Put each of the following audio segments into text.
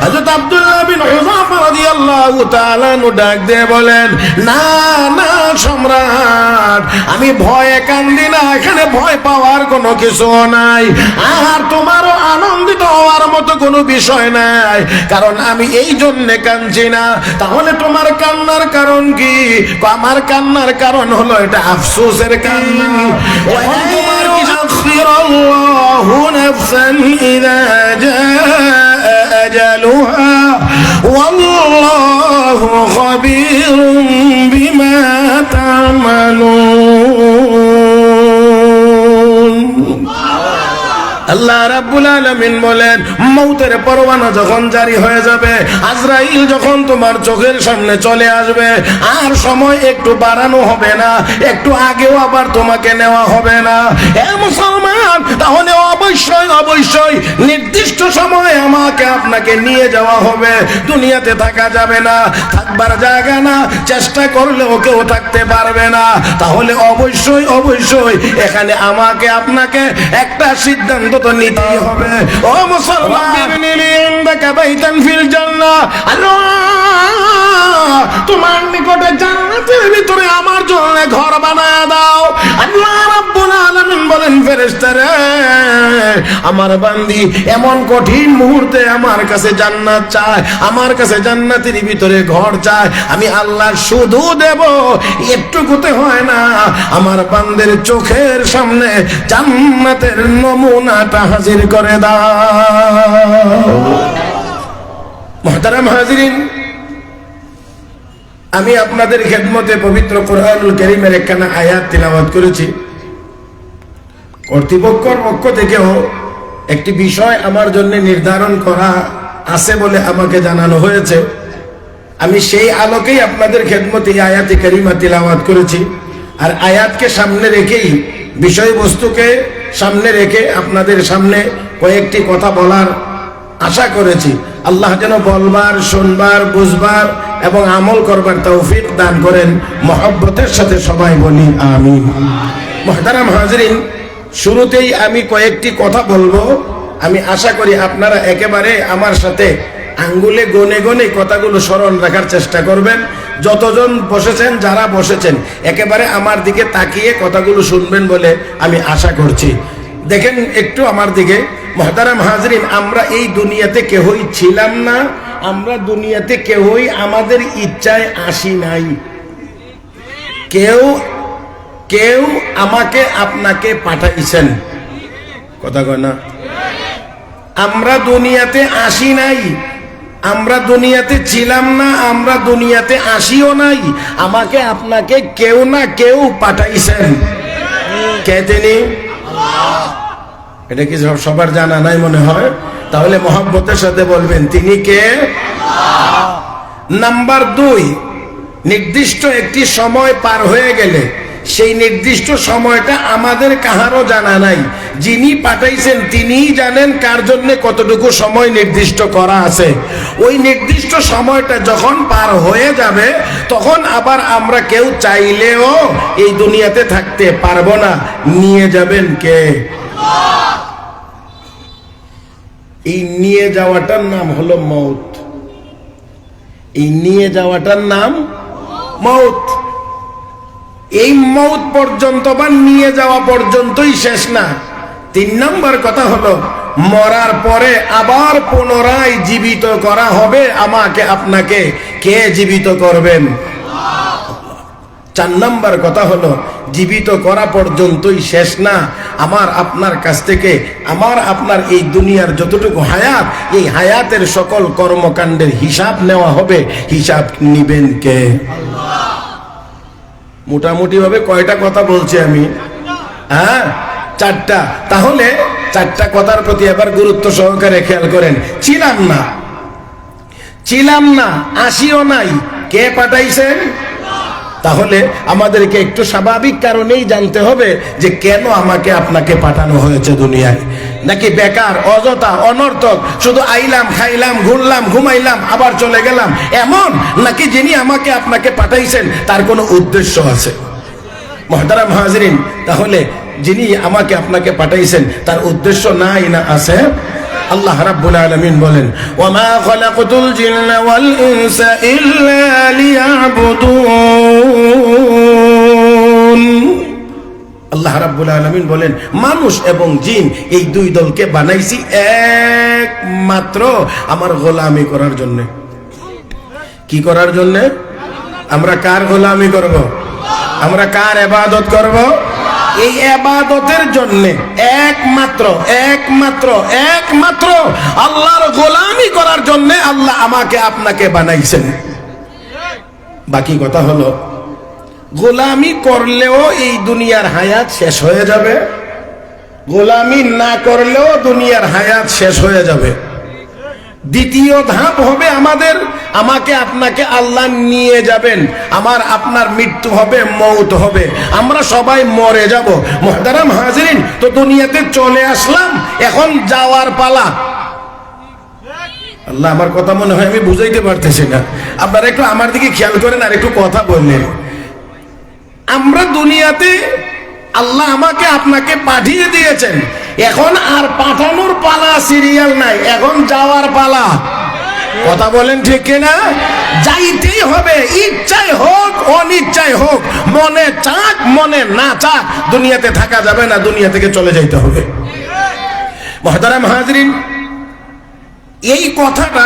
হযরত আব্দুল্লাহ বিন Hudhafa রাদিয়াল্লাহু তাআলা আনহু ডাক দিয়ে বলেন, না না সম্রাট, আমি ভয়ে কান্দি না, এখানে ভয় পাওয়ার কোনো কিছু নাই, আর তোমারও আনন্দিত হওয়ার মতো কোনো বিষয় নাই, কারণ আমি এই জন্যে কাঁদছি না। তাহলে তোমার কান্নার কারণ কি? আমার কান্নার কারণ হলো এটা আফসোসের কান্না। এখন তোমার কি আখিরাল্লাহু নাফসান ইযা জাআ আজালুহা ওয়াল্লাহু খাবীরুম বিমা তা'মালুন। আল্লাহ রাব্বুল আলামিন বলেন, মৌতের পরোয়ানা যখন জারি হয়ে যাবে, আজরাইল যখন তোমার চোখের সামনে চলে আসবে, আর সময় একটু বাড়ানো হবে না, একটু আগেও আবার তোমাকে নেওয়া হবে না। হে মুসলমান, তাহলে অবশ্যই অবশ্যই নির্দিষ্ট সময় আমাকে আপনাকে নিয়ে যাওয়া হবে। দুনিয়াতে থাকা যাবে না, থাকবার জায়গা না, চেষ্টা করলেও কেউ থাকতে পারবে না। তাহলে অবশ্যই অবশ্যই এখানে আমাকে আপনাকে একটা সিদ্ধান্ত তো নিতেই হবে। ও মুসলমান, তোমার নিকটে জান্নাতের ভিতরে আমার জন্য ঘর বানায় দাও। আল্লাহ রাব্বুল আলামিন বলেন, ফেরেশতারা, আমার বান্দি এমন কঠিন মুহূর্তে আমার কাছে জান্নাত চায়, আমার কাছে জান্নাতের ভিতরে ঘর চায়, আমি আল্লাহ শুধু দেব, একটুকুতে হয় না, আমার বান্দের চোখের সামনে জান্নাতের নমুনাটা হাজির করে দাও। মুহতারাম হাজিরিন, আমি আপনাদের খেদমতে পবিত্র কোরআনুল কারীমের একখানা আয়াত তিলাওয়াত করেছি। কর্তৃপক্ষের পক্ষ থেকেও একটি বিষয় আমার জন্য নির্ধারণ করা আছে বলে আমাকে জানানো হয়েছে। আমি সেই আলোকেই আপনাদের খেদমতে আয়াতে কারিমা তিলাওয়াত করেছি। আর আয়াতকে সামনে রেখেই, বিষয়বস্তুকে সামনে রেখে আপনাদের সামনে কয়েকটি কথা বলার আশা করেছি। আল্লাহ যেন বলবার, শুনবার, বুঝবার এবং আমল করবার তৌফিক দান করেন। মহব্বতের সাথে সবাই বলি আমিন। মুহতারাম হাজিরিন, শুরুতেই আমি কয়েকটি কথা বলবো। আমি আশা করি আপনারা একেবারে আমার সাথে আঙ্গুলে গনে গনে কথাগুলো স্মরণ রাখার চেষ্টা করবেন। যতজন বসেছেন, যারা বসেছেন, একেবারে আমার দিকে তাকিয়ে কথাগুলো শুনবেন বলে আমি আশা করছি। দেখেন একটু আমার দিকে। মুহতারাম হাজরিন, আমরা এই দুনিয়াতে কেউই ছিলাম না, আমরা দুনিয়াতে কেউই আমাদের ইচ্ছায় আসি নাই। কেউ কেউ আমাকে আপনাকে পাঠাইছেন, কথা কয় না? আমরা দুনিয়াতে আসি নাই, আমরা দুনিয়াতে ছিলাম না, আমরা দুনিয়াতে আসিও নাই। আমাকে আপনাকে কেউ না কেউ পাঠাইছেন। কে তিনি? এটা কি সবার জানা নাই মনে হয়? তাহলে মহব্বতের সাথে বলবেন, তিনি কে? নাম্বার 2, নির্দিষ্ট একটি সময় পার হয়ে গেলে সেই নির্দিষ্ট সময়টা আমাদের কাহারও জানা নাই। যিনি পাঠাইছেন তিনিই জানেন কার জন্য কতটুকু সময় নির্দিষ্ট করা আছে। ওই নির্দিষ্ট সময়টা যখন পার হয়ে যাবে, তখন আবার আমরা কেউ চাইলেও এই দুনিয়াতে থাকতে পারবো না। নিয়ে যাবেন কে? এই নিয়ে যাওয়াটার নাম হলো মৌত। এই নিয়ে যাওয়াটার নাম মৌত। এই মৌত পর্যন্ত বা নিয়ে যাওয়া পর্যন্তই শেষ না। 3 নম্বর কথা হলো, মরার পরে আবার পুনরায় জীবিত করা হবে আমাকে আপনাকে। কে জীবিত করবেন? 4 নম্বর কথা হলো, জীবিত করা পর্যন্তই শেষ না। আমার আপনার কাছ থেকে, আমার আপনার এই দুনিয়ার যতটুকু হায়াত, এই হায়াতের সকল কর্মকাণ্ডের হিসাব নেওয়া হবে। হিসাব নিবেন কে? মোটামুটি ভাবে কয়টা কথা বলছি আমি? 4টা। তাহলে 4টা কথার প্রতি এবার গুরুত্ব সহকারে খেয়াল করেন। ছিলাম না, ছিলাম না, আসিও নাই, কে পাঠাইছেন? তাহলে আমাদেরকে একটু স্বাভাবিক কারণেই জানতে হবে যে কেন আমাকে আপনাকে পাঠানো হয়েছে দুনিয়ায়। নাকি বেকার, অযথা, অনর্থক, শুধু আইলাম, খাইলাম, ঘুরলাম, ঘুমাইলাম, আবার চলে গেলাম, এমন? নাকি যিনি আমাকে আপনাকে পাঠাইছেন তার কোনো উদ্দেশ্য আছে? মুহতারাম হাজিরিন, তাহলে যিনি আমাকে আপনাকে পাঠাইছেন তার উদ্দেশ্য নাই না আছে? আল্লাহ রাব্বুল আলামিন বলেন, ওয়ামা খালাকতুল জিন্না ওয়াল ইনসা ইল্লা লিয়াবুদুন। আল্লাহ রাব্বুল আলামিন বলেন, মানুষ এবং জিন এই দুই দলকে বানাইছি একমাত্র আমার গোলামি করার জন্য। কি করার জন্য? আমরা কার গোলামি করব? আমরা কার ইবাদত করব? এই ইবাদতের জন্য একমাত্র একমাত্র একমাত্র আল্লাহর গোলামি করার জন্য আল্লাহ আমাকে আপনাকে বানাইছেন। বাকি কথা হলো, গোলামি করলেও এই দুনিয়ার হায়াত শেষ হয়ে যাবে, গোলামি না করলেও দুনিয়ার হায়াত শেষ হয়ে যাবে। দ্বিতীয় ধাপ হবে আমাকে আপনাকে আল্লাহ নিয়ে যাবেন, আমার আপনার মৃত্যু হবে, মওত হবে, আমরা সবাই মরে যাব। মুহতারাম হাজিরিন, তো দুনিয়াতে চলে আসলাম, এখন যাওয়ার পালা। আল্লাহ, আমার কথা মনে হয় আমি বুঝাইতে পারতেছি না, আপনারা একটু আমার দিকে খেয়াল করেন আর একটু কথা বললেন। আমরা দুনিয়াতে আল্লাহ আমাকে আপনাকে পাঠিয়ে দিয়েছেন, এখন আর পাঠানোর পালা, সিরিয়াল নাই, এখন যাওয়ার পালা। কথা বলেন ঠিক কিনা? যাইতেই হবে, ইচ্ছায় হোক অনিচ্ছায় হোক, মনে চাক মনে না চাক, দুনিয়াতে থাকা যাবে না, দুনিয়া থেকে চলে যাইতে হবে। মুহতারাম হাজিরিন, এই কথাটা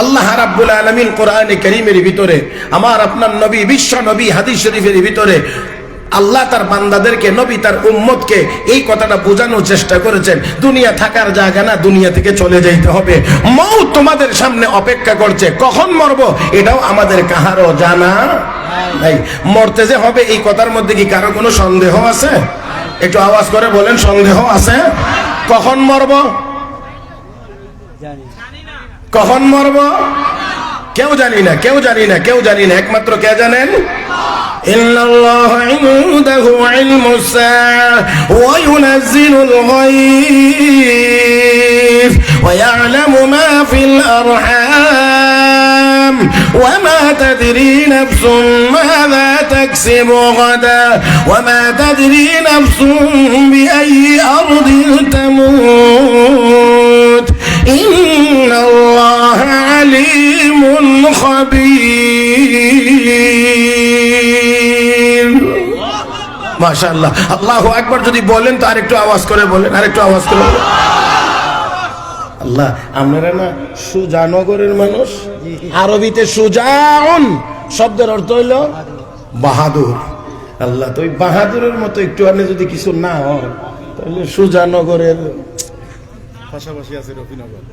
আল্লাহ রাব্বুল আলামিন কোরআনে কারীমের ভিতরে, আমার আপনার নবী, বিশ্ব নবী হাদিস শরীফের ভিতরে আল্লাহ তার বান্দাদেরকে, নবী তার উম্মতকে এই কথাটা বোঝানোর চেষ্টা করেছেন, দুনিয়া থাকার জায়গা না, দুনিয়া থেকে চলে যাইতে হবে। মওত তোমাদের সামনে অপেক্ষা করছে, কখন মরবো এটাও আমাদের কাহারও জানা নাই। মরতে যে হবে এই কথার মধ্যে কি কারো কোনো সন্দেহ আছে? একটু আওয়াজ করে বলেন, সন্দেহ আছে? কখন মরবো? কখন মরবো? কেউ জানি না, কেউ জানি না, কেউ জানি না, একমাত্র কে জানেন? ইন্নাল্লাহা ইনদাহু ইলমুস সাআ ওয়া ইউনাজ্জিলুল গায়ব ওয়া ইয়ালামু মা ফিল আরহাম ওয়া মা তাদরি নাফসুন মাযা তাকসিবু গাদা ওয়া মা তাদরি নাফসুন বিআইয়ি আরদিন তামুত ইন্নাল্লাহা আলিমুন খাবীর। মাশাআল্লাহ, আল্লাহু আকবার। যদি বলেন তো আরেকটু আওয়াজ করে বলেন, আরেকটু আওয়াজ করে বলেন। আল্লাহ, আপনারা না সুজানগরের মানুষ, আরবিতে সুজাউন শব্দের অর্থ হইল বাহাদুর। আল্লাহ, তো ওই বাহাদুরের মতো একটু আনে যদি কিছু না হয় তাহলে সুজানগরের পাশাপাশি আছে রফিনগর।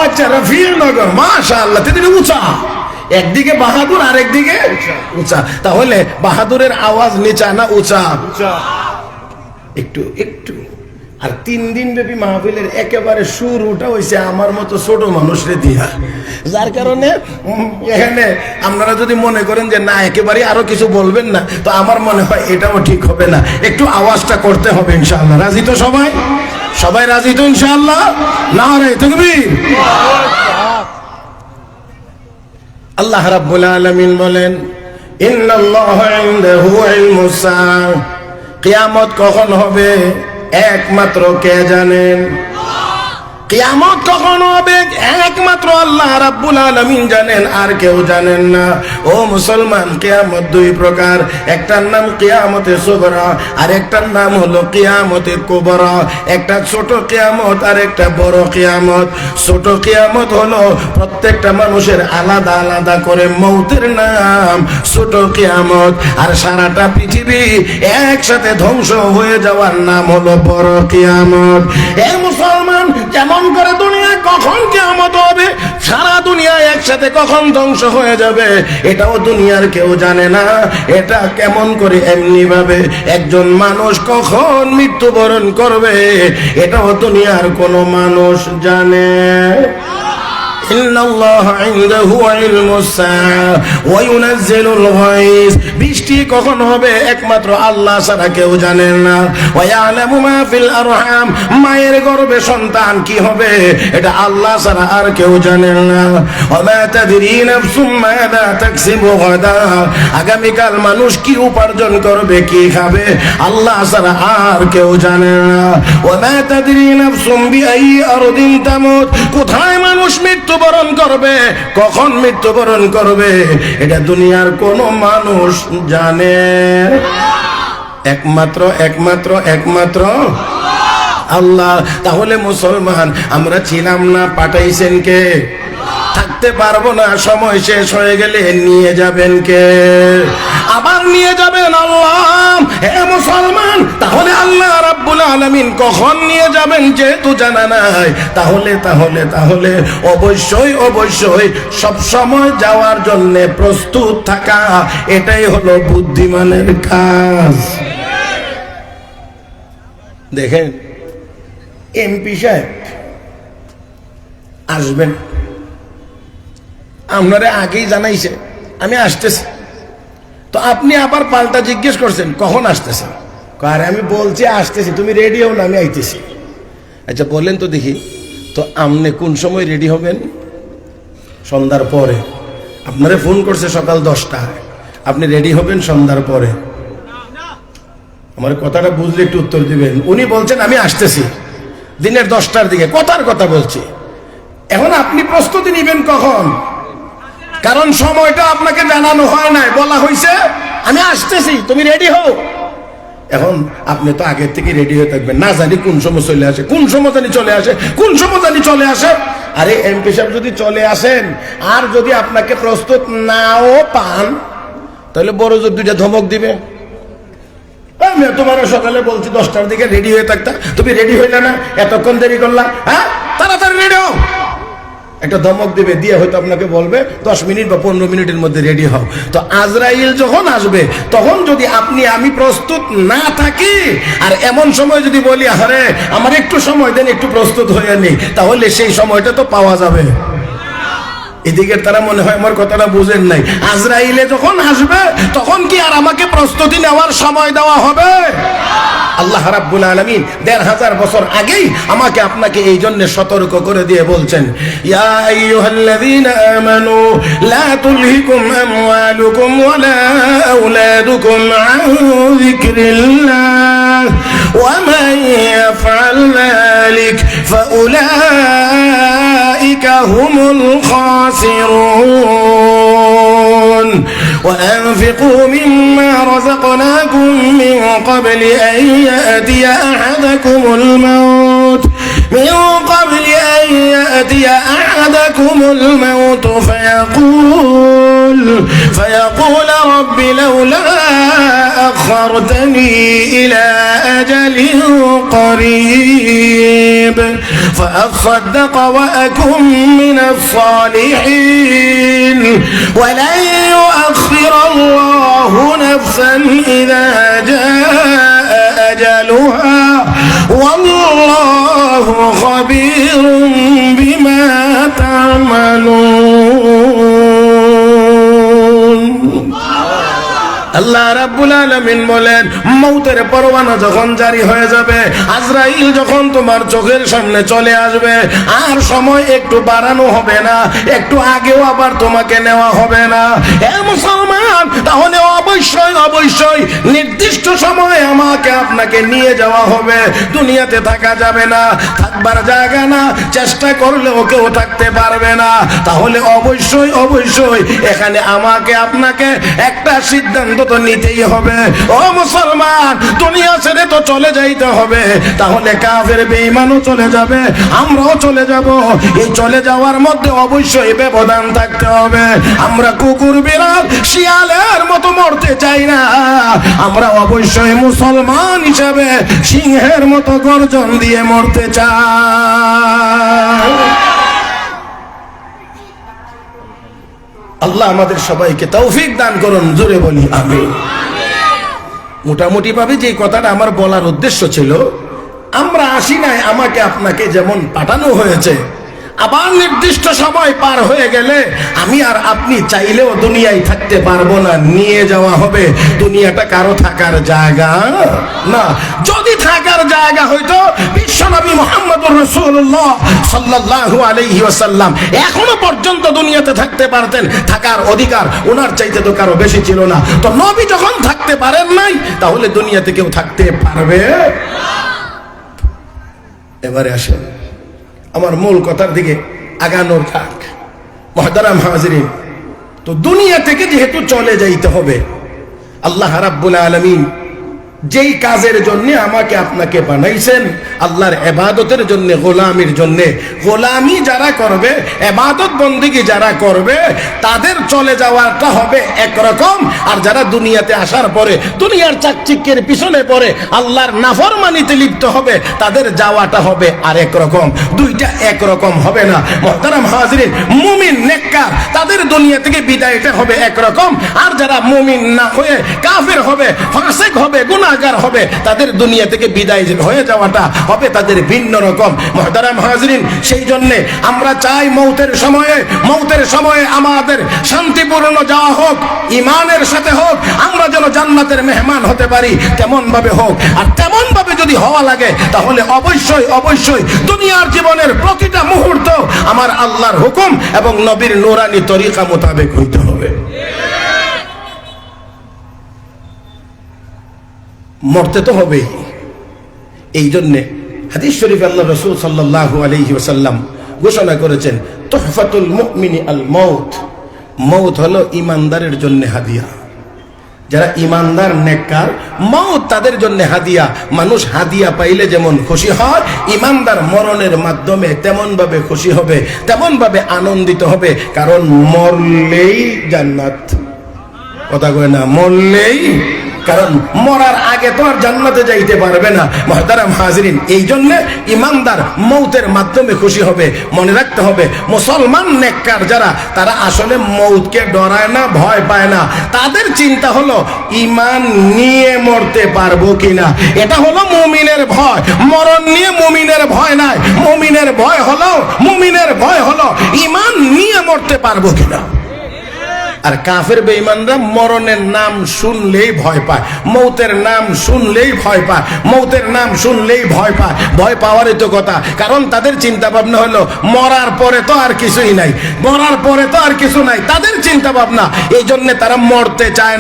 আচ্ছা, রফিনগর, মাশাআল্লাহ, তেদিকে উঁচা, একদিকে বাহাদুর আর একদিকে উঁচা। তাহলে বাহাদুরের আওয়াজ নিচা না উঁচা? একটু একটু। আর 3 দিন ব্যাপী মাহফিলের একেবারে সুর ওটা হয়েছে আমার মতো ছোট মানুষরে দিয়া, যার কারণে এখানে আপনারা যদি মনে করেন যে না একেবারে আরো কিছু বলবেন না, তো আমার মনে হয় এটাও ঠিক হবে না, একটু আওয়াজটা করতে হবে ইনশাআল্লাহ। রাজি তো সবাই? সবাই রাজি তো ইনশাআল্লাহ? নারে তাকবীর। আল্লাহ রাব্বুল আলামিন বলেন, ইন্নাল্লাহা ইনদাহু ইলমুস সাআ, কিয়ামত কখন হবে একমাত্র কে জানেন? কিয়ামত কখন হবে একমাত্র আল্লাহ রাব্বুল আলামিন জানেন, আর কেউ জানেন না। ও মুসলমান, কিয়ামত 2 প্রকার, একটার নাম কিয়ামতে সুগরা আর একটার নাম হলো কিয়ামতে কুবরা। একটা ছোট কিয়ামত আর একটা বড় কিয়ামত। ছোট কিয়ামত হলো প্রত্যেকটা মানুষের আলাদা আলাদা করে মৌতের নাম ছোট কিয়ামত, আর সারাটা পৃথিবী একসাথে ধ্বংস হয়ে যাওয়ার নাম হলো বড় কিয়ামত। এ মুসলমান, যেমন করে দুনিয়ায় কখন কিয়ামত হবে, সারা দুনিয়া একসাথে কখন ধ্বংস হয়ে যাবে, এটাও দুনিয়ার কেউ জানে না। এটা কেমন করে এমনি ভাবে একজন মানুষ কখন মৃত্যুবরণ করবে, এটাও দুনিয়ার কোনো মানুষ জানে? ইন্নাল্লাহা ইনদাহু ইলমুস সাআ ওয়া ইউনাজ্জিলুল গায়স। বৃষ্টি কখন হবে একমাত্র আল্লাহ ছাড়া কেউ জানেন না। ওয়া ইয়ালামু মা ফিল আরহাম, মায়ের গর্ভে সন্তান কি হবে এটা আল্লাহ ছাড়া আর কেউ জানেন না। ওয়া মা তাদরি নাফসুম মাযা তাকসিবু গাদা, আগামীকাল মানুষ কি উপার্জন করবে কি খাবে আল্লাহ ছাড়া আর কেউ জানে না। ওয়া মা তাদরি নাফসুম বিআই আরদিন তামুত, কোথায় মানুষ মৃত্যুবরণ করবে কখন মৃত্যুবরণ করবে এটা দুনিয়ার কোন মানুষ জানে? একমাত্র একমাত্র একমাত্র আল্লাহ। তাহলে মুসলমান আমরা ছিলাম না, পাঠাইছেন কে? থাকতে পারবো না, সময় শেষ হয়ে গেলে নিয়ে যাবেন কে? আবার নিয়ে যাবেন আল্লাহ। হে মুসলমান, তাহলে আল্লাহ রাব্বুল আলামিন কখন নিয়ে যাবেন যেহেতু জানা নাই, তাহলে তাহলে তাহলে অবশ্যই অবশ্যই সব সময় যাওয়ার জন্য প্রস্তুত থাকা, এটাই হলো বুদ্ধিমানের কাজ। দেখেন এমপি সাহেব আসবেন, আপনারা আগেই জানাইছে আমি আসতেছি, তো আপনি আবার পাল্টা জিজ্ঞেস করছেন কখন আসতেছেন? আরে আমি বলছি আসতেছি, তুমি রেডি হও না, আমি আইতেছি। আচ্ছা বলেন তো দেখি, তো আপনি কোন সময় রেডি হবেন? সন্ধ্যার পরে। আপনারা ফোন করছে সকাল 10টায়, আপনি রেডি হবেন সন্ধ্যার পরে। আমার কথাটা বুঝলে একটু উত্তর দিবেন। উনি বলছেন আমি আসতেছি দিনের 10টার দিকে, কথার কথা বলছি। এখন আপনি প্রস্তুতি নেবেন কখন? কারণ সময়টা আপনাকে জানানো হয় নাই, বলা হয়েছে আমি আসতেছি তুমি রেডি হও। এখন আপনি তো আগের থেকে রেডি হয়ে থাকবেন, না জানি কোন সময় চলে আসে, কোন সময় জানি চলে আসে, কোন সময় জানি চলে আসে। আরে এমপি সাহেব যদি চলে আসেন আর যদি আপনাকে প্রস্তুত নাও পান, তাহলে বড় জোর দুইটা ধমক দিবে। আমি তোমার সকালে বলছি 10টার দিকে রেডি হয়ে থাকতা, তুমি রেডি হইলে না, এতক্ষণ দেরি করলা, হ্যাঁ তাড়াতাড়ি রেডি হও। একটা ধমক দিবে, দিয়ে হয়তো আপনাকে বলবে 10 মিনিট বা 15 মিনিটের মধ্যে রেডি হও। তো আজরাইল যখন আসবে তখন যদি আমি প্রস্তুত না থাকি আর এমন সময় যদি বলি আরে আমার একটু সময় দেন একটু প্রস্তুত হয়ে নেই, তাহলে সেই সময়টা তো পাওয়া যাবে। এদিকে তারা মনে হয় আমার কথাটা বুঝেন নাই। আজরাইলে যখন আসবে তখন কি আর আমাকে প্রস্তুতি নেওয়ার সময় দেওয়া হবে? আল্লাহ রাব্বুল আলামিন ১৫০০ বছর আগেই আমাকে আপনাকে এই জন্য সতর্ক করে দিয়ে বলছেন, ইয়া আইয়ুহাল্লাযীনা আমানু লা তুলহিকুম আমওয়ালুকুম ওয়ালা আওলাদুকুম আন যিকরিল্লাহ ওয়া মান ইয়াফআল যালিক ফাউলাইকা হুমুল খাসিরুন وأنفقوا مما رزقناكم من قبل أن يأتي أحدكم الموت فيقول رب لولا أخرتني إلى أجل قريب فأصدق وأكن من الصالحين ولن يؤخر الله نفسا إذا جاء أجلها والله خبير بما تعملون। আল্লাহ রাব্বুল আলামিন বলেন, মৌতের পরোয়ানা যখন জারি হয়ে যাবে, আজরাইল যখন তোমার চোখের সামনে চলে আসবে, আর সময় একটু বাড়ানো হবে না, একটু আগেও আবার তোমাকে নেওয়া হবে না। হে মুসলমান, তাহলে অবশ্যই অবশ্যই নির্দিষ্ট সময়ে আমাকে আপনাকে নিয়ে যাওয়া হবে। দুনিয়াতে থাকা যাবে না, থাকবার জায়গা না, চেষ্টা করলেও কেউ থাকতে পারবে না। তাহলে অবশ্যই অবশ্যই এখানে আমাকে আপনাকে একটা সিদ্ধান্ত তো নিতেই হবে। ও মুসলমান, দুনিয়া ছেড়ে তো চলে যাইতে হবে, তাহলে কাফের বেঈমানও চলে যাবে, আমরাও চলে যাব। এই চলে যাওয়ার মধ্যে অবশ্যই ব্যবধান থাকতে হবে। আমরা কুকুর বিড়াল শিয়ালের মতো মরতে চাই না, আমরা অবশ্যই মুসলমান হিসাবে সিংহের মতো গর্জন দিয়ে মরতে চাই। আল্লাহ আমাদের সবাইকে তৌফিক দান করুন, জোরে বলি আমিন। মোটামুটি ভাবে যে কথাটা আমার বলার উদ্দেশ্য ছিল, আমরা আসি নাই আমাকে আপনাকে যেমন পাঠানো হয়েছে, আবার নির্দিষ্ট সময় পার হয়ে গেলে আমি আর আপনি চাইলেও দুনিয়ায় থাকতে পারবো না, নিয়ে যাওয়া হবে। দুনিয়াটা কারো থাকার জায়গা না। যদি থাকার জায়গা হইতো বিশ্বনবী মুহাম্মদুর রাসূলুল্লাহ সাল্লাল্লাহু আলাইহি ওয়াসাল্লাম এখনো পর্যন্ত দুনিয়াতে থাকতে পারতেন। থাকার অধিকার ওনার চাইতে তো কারো বেশি ছিল না। তো নবী যখন থাকতে পারেন নাই, তাহলে দুনিয়াতে কেউ থাকতে পারবে? এবারে আসেন আমার মূল কথার দিকে আগানোর যাক। মুহতারাম হাজিরিন, তো দুনিয়া থেকে যেহেতু চলে যাইতে হবে, আল্লাহ রাব্বুল আলামিন যেই কাজের জন্য আমাকে আপনাকে বানাইছেন, আল্লাহর ইবাদতের জন্য, গোলামির জন্য, গোলামি যারা করবে, ইবাদত বন্দেগী যারা করবে, তাদের চলে যাওয়াটা হবে একরকম। আর যারা দুনিয়াতে আসার পরে দুনিয়ার চাকচিক্যের পিছনে পড়ে আল্লাহর নাফরমানিতে লিপ্ত হবে, তাদের যাওয়াটা হবে আরেক রকম। দুইটা একরকম হবে না। মুহতারাম হাজিরিন, মুমিন নেককার তাদের দুনিয়া থেকে বিদায়টা হবে একরকম, আর যারা মুমিন না হয়ে কাফের হবে, ফাসিক হবে, গুনাহগার হবে, তাদের দুনিয়া থেকে বিদায় হয়ে যাওয়াটা হবে তাদের ভিন্ন রকম। মুহতারাম হাজিরিন, সেই জন্য আমরা চাই মৌতের সময়ে আমাদের শান্তিপূর্ণ যাওয়া হোক, ঈমানের সাথে হোক, আমরা যেন জান্নাতের মেহমান হতে পারি, তেমন ভাবে হোক। আর তেমন ভাবে যদি হওয়া লাগে, তাহলে অবশ্যই দুনিয়ার জীবনের প্রতিটা মুহূর্ত আমার আল্লাহর হুকুম এবং নবীর নূরানী তরিকা মোতাবেক হইতে হবে। মরতে তো হবেই। এই জন্যে হাদিস শরীফ আল্লাহ রাসূল সাল্লাল্লাহু আলাইহি ওয়াসাল্লাম ঘোষণা করেছেন, তুহফাতুল মুমিনি আল মাউত। মৌত হলো ইমানদারের জন্য হাদিয়া। যারা ইমানদার নেককার, মৌত তাদের জন্য হাদিয়া। মানুষ হাদিয়া পাইলে যেমন খুশি হয়, ইমানদার মরণের মাধ্যমে তেমন ভাবে খুশি হবে, তেমন ভাবে আনন্দিত হবে। কারণ মরলেই জান্নাত। কথা কয় না, মরলেই, কারণ মরার আগে তো আর জান্নাতে যাইতে পারবে না। মুহতারাম হাজিরিন, এই জন্য ইমানদার মৌতের মাধ্যমে খুশি হবে। মনে রাখতে হবে, মুসলমান নেককার যারা, তারা আসলে মৌতকে ডরায় না, ভয় পায় না। তাদের চিন্তা হলো ঈমান নিয়ে মরতে পারবো কিনা, এটা হলো মুমিনের ভয়। মরণ নিয়ে মুমিনের ভয় নাই। মুমিনের ভয় হলো ঈমান নিয়ে মরতে পারবো কিনা। আর কাফের বেঈমানরা মরণের নাম শুনলেই ভয় পায়, মৌতের নাম শুনলেই ভয় পায়, মৌতের নাম শুনলেই ভয় পায়। ভয় পাওয়ারই তো কথা, কারণ তাদের চিন্তা ভাবনা হলো মরার পরে তো আর কিছুই নাই, মরার পরে তো আর কিছু নাই, তাদের চিন্তা ভাবনা। এই জন্য তারা মরতে চায়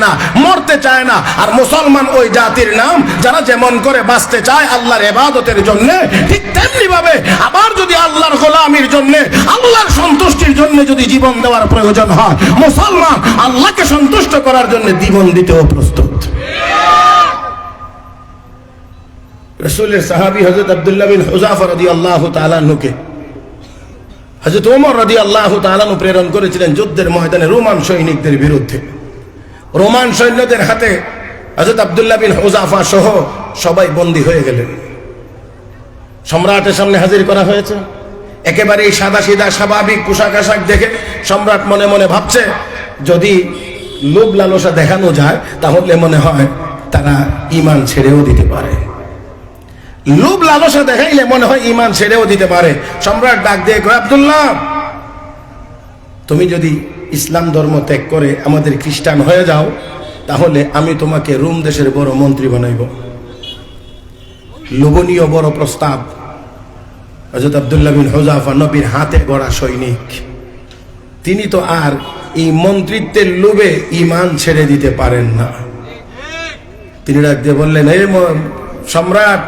না। আর মুসলমান ওই জাতির নাম, যারা যেমন করে বাঁচতে চায় আল্লাহর ইবাদতের জন্য, ঠিক তেমনি ভাবে আবার যদি আল্লাহর গোলামির জন্য, আল্লাহর সন্তুষ্টির জন্য যদি জীবন দেওয়ার প্রয়োজন হয়, মুসলমান আল্লাহকে সন্তুষ্ট করার জন্য জীবন দিতেও প্রস্তুত। রাসূলের সাহাবী হযরত আব্দুল্লাহ বিন হুযাফা রাদিয়াল্লাহু তাআলা আনহুকে হযরত ওমর রাদিয়াল্লাহু তাআলা আনহু প্রেরণ করেছিলেন যুদ্ধের ময়দানে রোমান সৈনিকদের বিরুদ্ধে। রোমান সৈন্যদের হাতে হযরত আব্দুল্লাহ বিন হুযাফা সহ সবাই বন্দী হয়ে গেলেন। সম্রাটের সামনে হাজির করা হয়েছে। একেবারে সাদা সিধা স্বাভাবিক পোশাক আশাক দেখে সম্রাট মনে মনে ভাবছে, যদি লোভ লালসা দেখানো যায় তাহলে মনে হয় তারা ঈমান ছেড়েও দিতে পারে। লোভ লালসা দেখাইলে মনে হয় ঈমান ছেড়েও দিতে পারে। সম্রাট ডাক দিয়ে কয়, আব্দুল্লাহ, তুমি যদি ইসলাম ধর্ম ত্যাগ করে আমাদের খ্রিস্টান হয়ে যাও, তাহলে আমি তোমাকে রোম দেশের বড় মন্ত্রী বানাইব। লোভনীয় বড় প্রস্তাব। হযরত আব্দুল্লাহ বিন হুযাফা নবীর হাতে গড়া সৈনিক, তিনি তো আর এই মন্ত্রিত্বের লোভে ঈমান ছেড়ে দিতে পারেন না। তিনি ডাক দিয়ে বললেন, হে সম্রাট,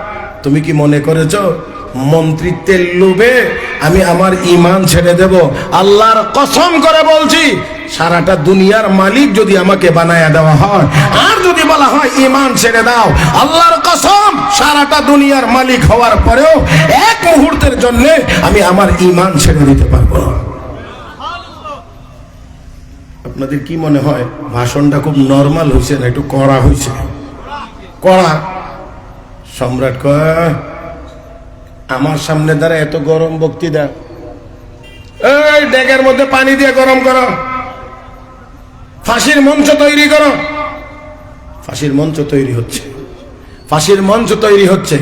তুমি কি মনে করেছো মন্ত্রিত্বের লোভে আমি আমার ঈমান ছেড়ে দেব? আল্লাহর কসম করে বলছি, সারাটা দুনিয়ার মালিক যদি আমাকে বানায়া দেওয়া হয়, আর যদি বলা হয় ঈমান ছেড়ে দাও, আল্লাহর কসম সারাটা দুনিয়ার মালিক হওয়ার পরেও এক মুহূর্তের জন্য আমি আমার ঈমান ছেড়ে দিতে পারবো না। আপনাদের কি মনে হয় ভাষণটা খুব নরমাল হয়েছে না একটু কড়া হয়েছে? কড়া। সম্রাট কয়, আমার সামনে দ্বারা এত গরম বক্তৃতা, এই ডেকের মধ্যে পানি দিয়ে গরম করো, ফাঁসির মঞ্চ তৈরি করো। ফাঁসির মঞ্চ তৈরি হচ্ছে।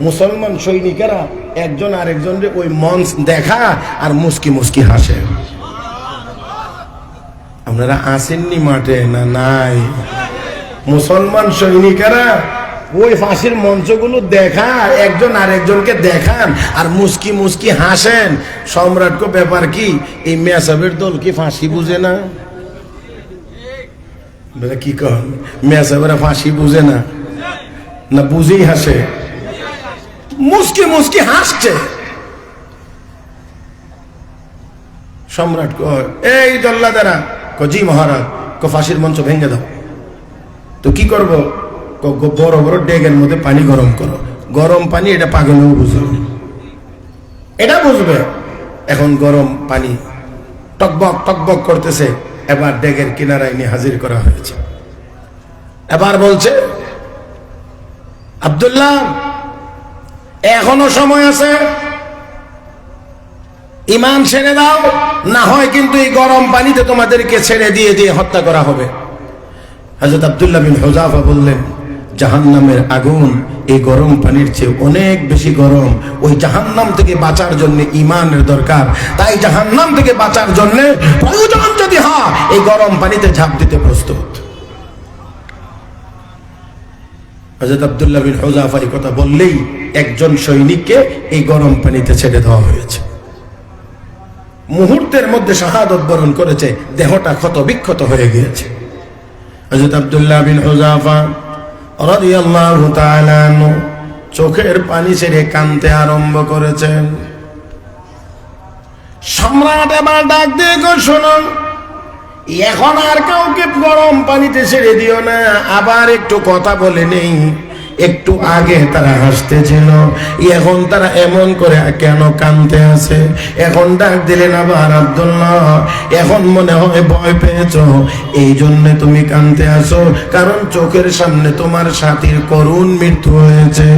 মুসলমান সৈনিকেরা একজন আরেকজনকে ওই মঞ্চ দেখা আর মুস্কি মুস্কি হাসে। আপনারা আসেননি মাঠে না? নাই। মুসলমান সৈনিকেরা ওই ফাঁসির মঞ্চগুলো দেখান, একজন আরেকজনকে দেখান আর মুস্কি মুস্কি হাসেন। সম্রাটকে ব্যাপার কি, এই মেসাবের দল কি ফাঁসি বুঝে না? কি কন, মেসাবেরা ফাঁসি বুঝে না? না বুঝেই হাসে? মুস্কি মুস্কি হাসছে। সম্রাট কয়, এই জল্লাদেরা। জি মহারাজ। ফাঁসির মঞ্চ ভেঙে দাও। তো কি করবো? বড় বড় ডেগের মধ্যে পানি গরম করো। গরম পানি, এটা পাগলেও বুঝবে, এটা বুঝবে। এখন গরম পানি টকবক টকবক করতেছে। এবার ডেগের কিনারায় নিয়ে হাজির করা হয়েছে। এবার বলছে, আব্দুল্লাহ এখনো সময় আছে, ঈমান ছেড়ে দাও, না হয় কিন্তু এই গরম পানিতে তোমাদেরকে ছেড়ে দিয়ে দিয়ে হত্যা করা হবে। হযরত আব্দুল্লাহ বিন হুযাফা বললেন, জাহান্নামের আগুন এই গরম পানির চেয়ে অনেক বেশি গরম। ওই জাহান্নাম থেকে বাঁচার জন্য ঈমানের দরকার। তাই জাহান্নাম থেকে বাঁচার জন্য প্রয়োজন যদি হয়, এই গরম পানিতে ঝাঁপ দিতে প্রস্তুত। হযরত আব্দুল্লাহ বিন হুযাফা এই কথা বললেই একজন সৈনিককে এই গরম পানিতে ছেড়ে দেওয়া হয়েছে। মুহূর্তের মধ্যে শাহাদত বরণ করেছে, দেহটা ক্ষত বিক্ষত হয়ে গিয়েছে। হযরত আব্দুল্লাহ বিন হুযাফা রাদিয়াল্লাহু তাআলা আনহু চোখের পানি ছেড়ে কাঁদতে আরম্ভ করেছেন। সম্রাট এবার ডাক দিয়ে কই, শোনো, এখন আর কাউকে গরম পানিতে ছেড়ে দিও না, আবার একটু কথা বলে নেই। একটু আগে তারা হাসতেছিল, এখন তারা এমন করে কেন কাঁদতে আছে? এখন ডাক দিলেন আবার, আব্দুল্লাহ এখন মনে হয় ভয় পেয়েছো, এই জন্য তুমি কাঁদতে আসো, কারণ চোখের সামনে তোমার সাথীর করুণ মৃত্যু হয়েছে,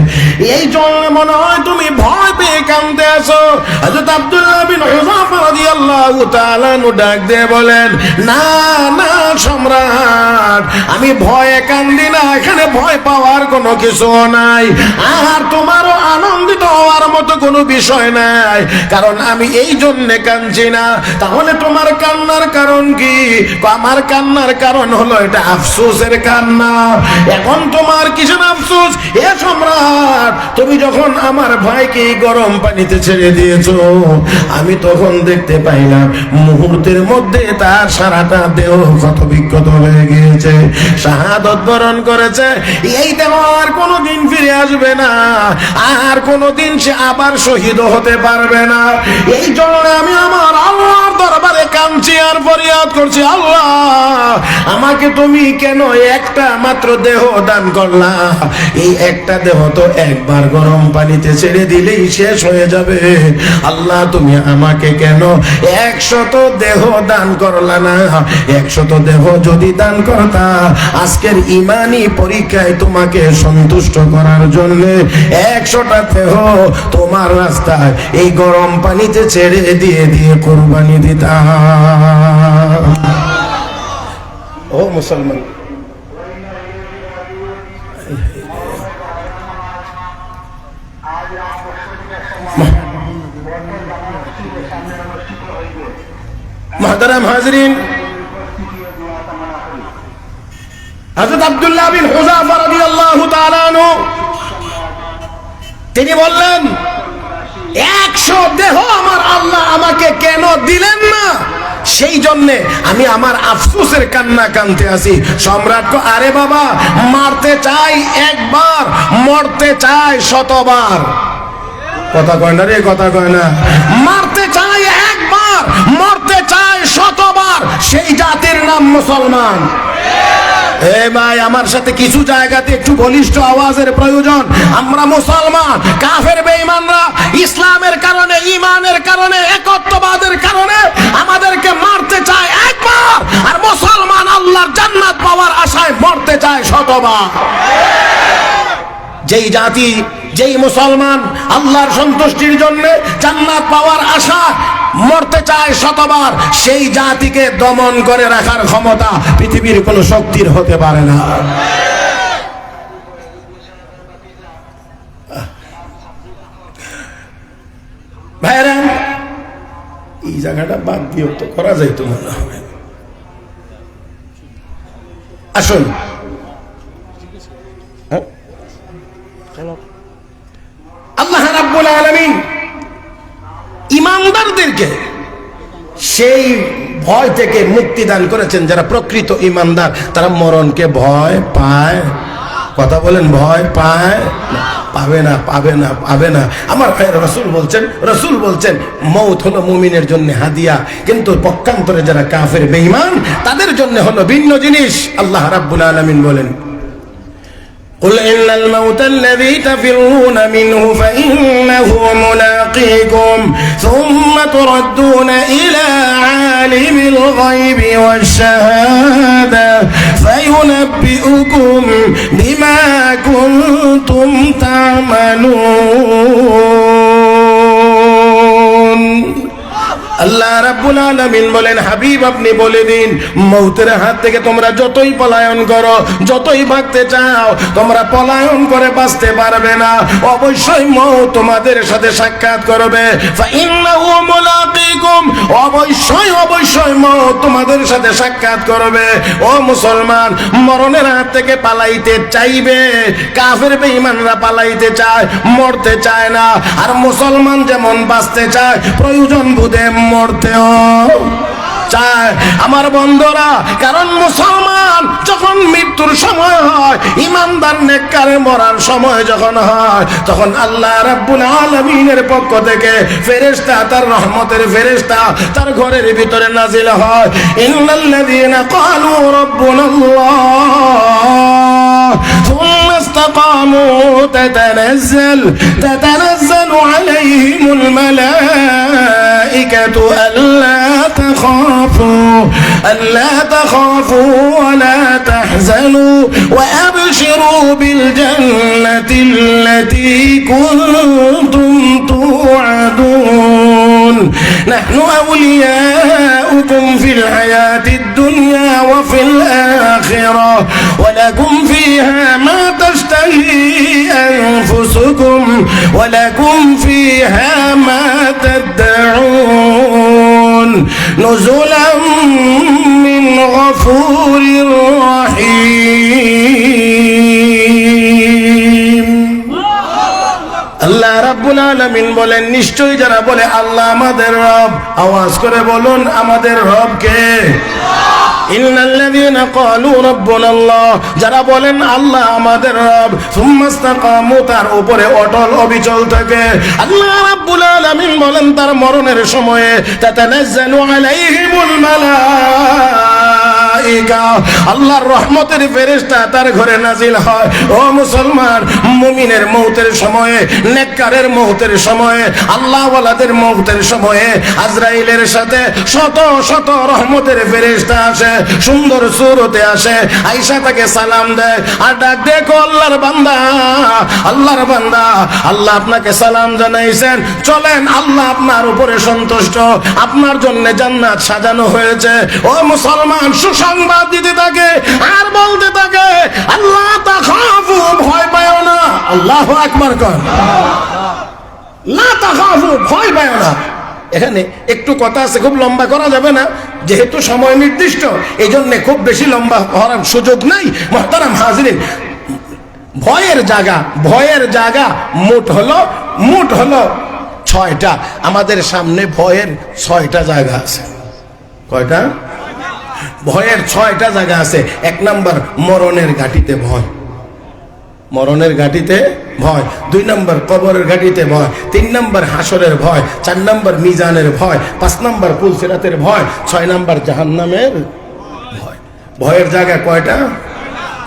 এই জন্য মনে হয় তুমি ভয় পেয়ে কাঁদতে আসো। হযরত আব্দুল্লাহ বিন হুযাফা রাদিয়াল্লাহু তাআলা ডাক দিয়ে বলেন, না না সম্রাট, আমি ভয়ে কান্দি না, এখানে ভয় পাওয়ার কোনো কিছু নাই, আর তোমারও আনন্দিত হওয়ার মতো কোনো বিষয় নাই, কারণ আমি এই জন্য কাঁদছি না। তাহলে তোমার কান্নার কারণ কি? আমার কান্নার কারণ হলো এটা আফসোসের কান্না। এখন তোমার কিসের আফসোস? এ সম্রাট, তুমি যখন আমার ভাইকে গরম পানিতে ছেড়ে দিয়েছো, আমি তখন দেখতে পাইলাম মুহূর্তের মধ্যে তার সারাটা দেহ ক্ষত বিক্ষত হয়ে গিয়েছে, শাহাদত বরণ করেছে। এই দেহ আর কোনোদিন ফিরে আসবে না, আর কোনোদিন সে আবার শহীদ হতে পারবে না। এই জন্য আমি আমার আল্লাহর দরবারে কাঁদছি আর ফরিয়াদ করছি, আল্লাহ আমাকে তুমি কেন একটা মাত্র দেহ দান করলা? এই একটা দেহ তো একবার গরম পানিতে ছেড়ে দিলেই শেষ হয়ে যাবে। আল্লাহ তুমি আমাকে কেন 100 দেহ দান করলা না? 100 দেহ যদি দান করতা, আজকের ঈমানি পরীক্ষায় তোমাকে সন্তুষ্ট করার জন্য 100টা দেহ তোমার রাস্তায় এই গরম পানিতে ছেড়ে দিয়ে দিয়ে কুরবানি দিতাম। ও মুসলমান, মুহতারাম হাজরিন, হযরত আব্দুল্লাহ বিন হুযাফা রাদিয়াল্লাহু তাআলা আনহু তিনি বললেন, 100 দেহ আমার আল্লাহ আমাকে কেন দিলেন না? সেই জন্যে আমি আমার আফসোসের কান্না কাঁদতে আসি। সম্রাট কো, আরে বাবা, মারতে চাই একবার, মরতে চাই 100বার। কথা কয় না রে, কথা কয় না। মারতে চাই একবার, মরতে চাই 100বার, সেই জাতির নাম মুসলমান। এ ভাই, আমার সাথে কিছু জায়গাতে একটু বলিষ্ঠ আওয়াজের প্রয়োজন। আমরা মুসলমান, কাফের বেঈমানরা ইসলামের কারণে, ঈমানের কারণে, একত্ববাদের কারণে আমাদেরকে মারতে চায় একবার, আর মুসলমান আল্লাহর জান্নাত পাওয়ার আশায় মরতে চায় 100বার। যেই জাতি, যেই মুসলমান আল্লাহর সন্তুষ্টির জন্য জান্নাত পাওয়ার আশা মরতে চায় 100বার, সেই জাতিকে দমন করে রাখার ক্ষমতা পৃথিবীর কোন শক্তির হতে পারে না। জায়গাটা বাদ দিয়েও তো করা যাইতো মনে হয়। আসুন আল্লাহ রাব্বুল আলামিন ইমানদারদেরকে সেই ভয় থেকে মুক্তি দান করেছেন। যারা প্রকৃত ইমানদার তারা মরণকে ভয় পায়। কথা বলেন, ভয় পায়? পাবে না, পাবে না, পাবে না। আমার রসুল বলছেন মৌত হলো মুমিনের জন্য হাদিয়া, কিন্তু পক্ষান্তরে যারা কাফের বেঈমান তাদের জন্য হলো ভিন্ন জিনিস। আল্লাহ রাব্বুল আলামিন বলেন, قل إن الموت الذي تفرون منه فإنه ملاقيكم ثم تردون إلى عالم الغيب والشهادة فينبئكم بما كنتم تعملون। আল্লাহ রাব্বুল আলামিন বলেন, হাবিব আপনি বলে দিন, মৌতের হাত থেকে তোমরা যতই পলায়ন করো, যতই ভাগতে চাও, তোমরা পলায়ন করে বাঁচতে পারবে না। অবশ্যই মৌত তোমাদের সাথে সাক্ষাৎ করবে। ফাইন্নাহু মুলাকিকুম, অবশ্যই মৌত তোমাদের সাথে সাক্ষাৎ করবে। ও মুসলমান, মরণের হাত থেকে পালাইতে চাইবে। কাফের বেঈমানরা পালাইতে চায়, মরতে চায় না। আর মুসলমান যেমন বাঁচতে চায়, প্রয়োজন বুঝে মরতেও চায়। আমার বন্ধুরা, কারণ মুসলমান যখন মৃত্যুর সময় হয়, ইমানদার নেককারে মরার সময় যখন হয়, তখন আল্লাহ রাব্বুল আলামিনের পক্ষ থেকে ফেরেশতা, তার রহমতের ফেরেশতা তার ঘরের ভিতরে নাজিল হয়। ইন্নাল্লাযীনা ক্বালু রাব্বুনাল্লাহ থুম্মা ইসতাকামু তাতানাজ্জালু আলাইহিমুল মালাইকাতু ألا تخافوا ولا تحزنوا وأبشروا بالجنة التي كنتم توعدون نحن أولياؤكم في الحياة الدنيا وفي الآخرة ولكم فيها ما تشتهي أنفسكم ولكم فيها ما تدعون نزلا من غفور رحيم। আল্লাহ রাব্বুল আলামিন বলেন, নিশ্চয়ই যারা বলে আল্লাহ আমাদের রব, আওয়াজ করে বলুন আমাদের রব কে? ইন্নাল্লাযীনা ক্বালু রাব্বুনাল্লাহ, যারা বলেন আল্লাহ আমাদের রব, সুম্মা ইসতাকামু, তার উপরে অটল অবিচল থাকে, আল্লাহ রাব্বুল আলামিন বলেন তার মরণের সময়ে তাতানাজ্জালু আলাইহিমুল মালাইকা, আল্লাহর রহমতের ফেরেশতা তার ঘরে নাজিল হয়। ও মুসলমান, মুমিনের মৌতের সময়ে, নেককারের মৌতের সময়ে, আল্লাহওয়ালাদের মৌতের সময়ে আজরাইলের সাথে শত শত রহমতের ফেরেশতা আসে, সুন্দর সুরতে আসে, আয়েশা তাকে সালাম দেয় আর ডাক দেখো আল্লাহর বান্দা, আল্লাহর বান্দা, আল্লাহ আপনাকে সালাম জানাইছেন, চলেন, আল্লাহ আপনার উপরে সন্তুষ্ট, আপনার জন্য জান্নাত সাজানো হয়েছে। ও মুসলমান, সুসংবাদ দিতে থাকে আর বলতে থাকে আল্লাহ তাখাফু, ভয় পাও না। আল্লাহু আকবার কর, লা তাখাফু, ভয় পাও না। এখানে একটু কথা আছে, খুব লম্বা করা যাবে না, যেহেতু সময় নির্দিষ্ট, এই জন্য খুব বেশি লম্বা হওয়ার সুযোগ নাই। মুহতারাম হাজিরিন, ভয়ের জায়গা মোট হলো 6টা। আমাদের সামনে ভয়ের 6টা জায়গা আছে। কয়টা? ভয়ের 6টা জায়গা আছে। 1 নাম্বার, মরণের ঘাটিতে ভয়, মরণের ঘাটিতে ভয়। 2 নম্বর, কবরের ঘাটিতে ভয়। 3 নম্বর, হাসরের ভয়। 4 নম্বর, মিজানের ভয়। 5 নম্বর, পুলসিরাতের ভয়। 6 নম্বর, জাহান্নামের ভয়। ভয়ের জায়গা কয়টা?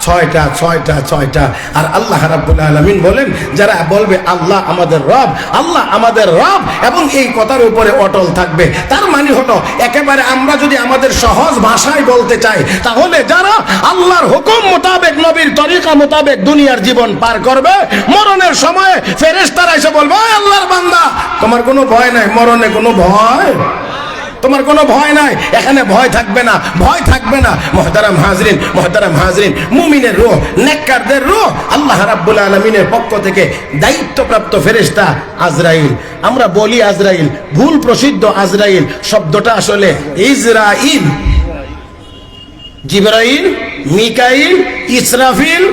6টা। আর আল্লাহ রাব্বুল আলামিন বলেন, যারা বলবে আল্লাহ আমাদের রব, আল্লাহ আমাদের রব, এবং এই কথার উপরে অটল থাকবে, তার মানে হলো একেবারে আমরা যদি আমাদের সহজ ভাষায় বলতে চাই, তাহলে যারা আল্লাহর হুকুম মোতাবেক, নবীর তরিকা মোতাবেক দুনিয়ার জীবন পার করবে, মরণের সময় ফেরেশতারা এসে বলবে, আল্লাহর বান্দা, তোমার কোনো ভয় নাই, মরণে কোনো ভয় তোমার কোনো ভয় নাই, এখানে ভয় থাকবে না, ভয় থাকবে না। মুহতারাম হাজরিন, মুমিনের রূহ, নেককারদের রূহ আল্লাহ রাব্বুল আলামিনের পক্ষ থেকে দায়িত্বপ্রাপ্ত ফেরেশতা আজরাইল। আমরা বলি আজরাইল, ভুল প্রসিদ্ধ আজরাইল শব্দটা আসলে ইসরাইল। জিবরাইল, মিকাইল, ইসরাফিল,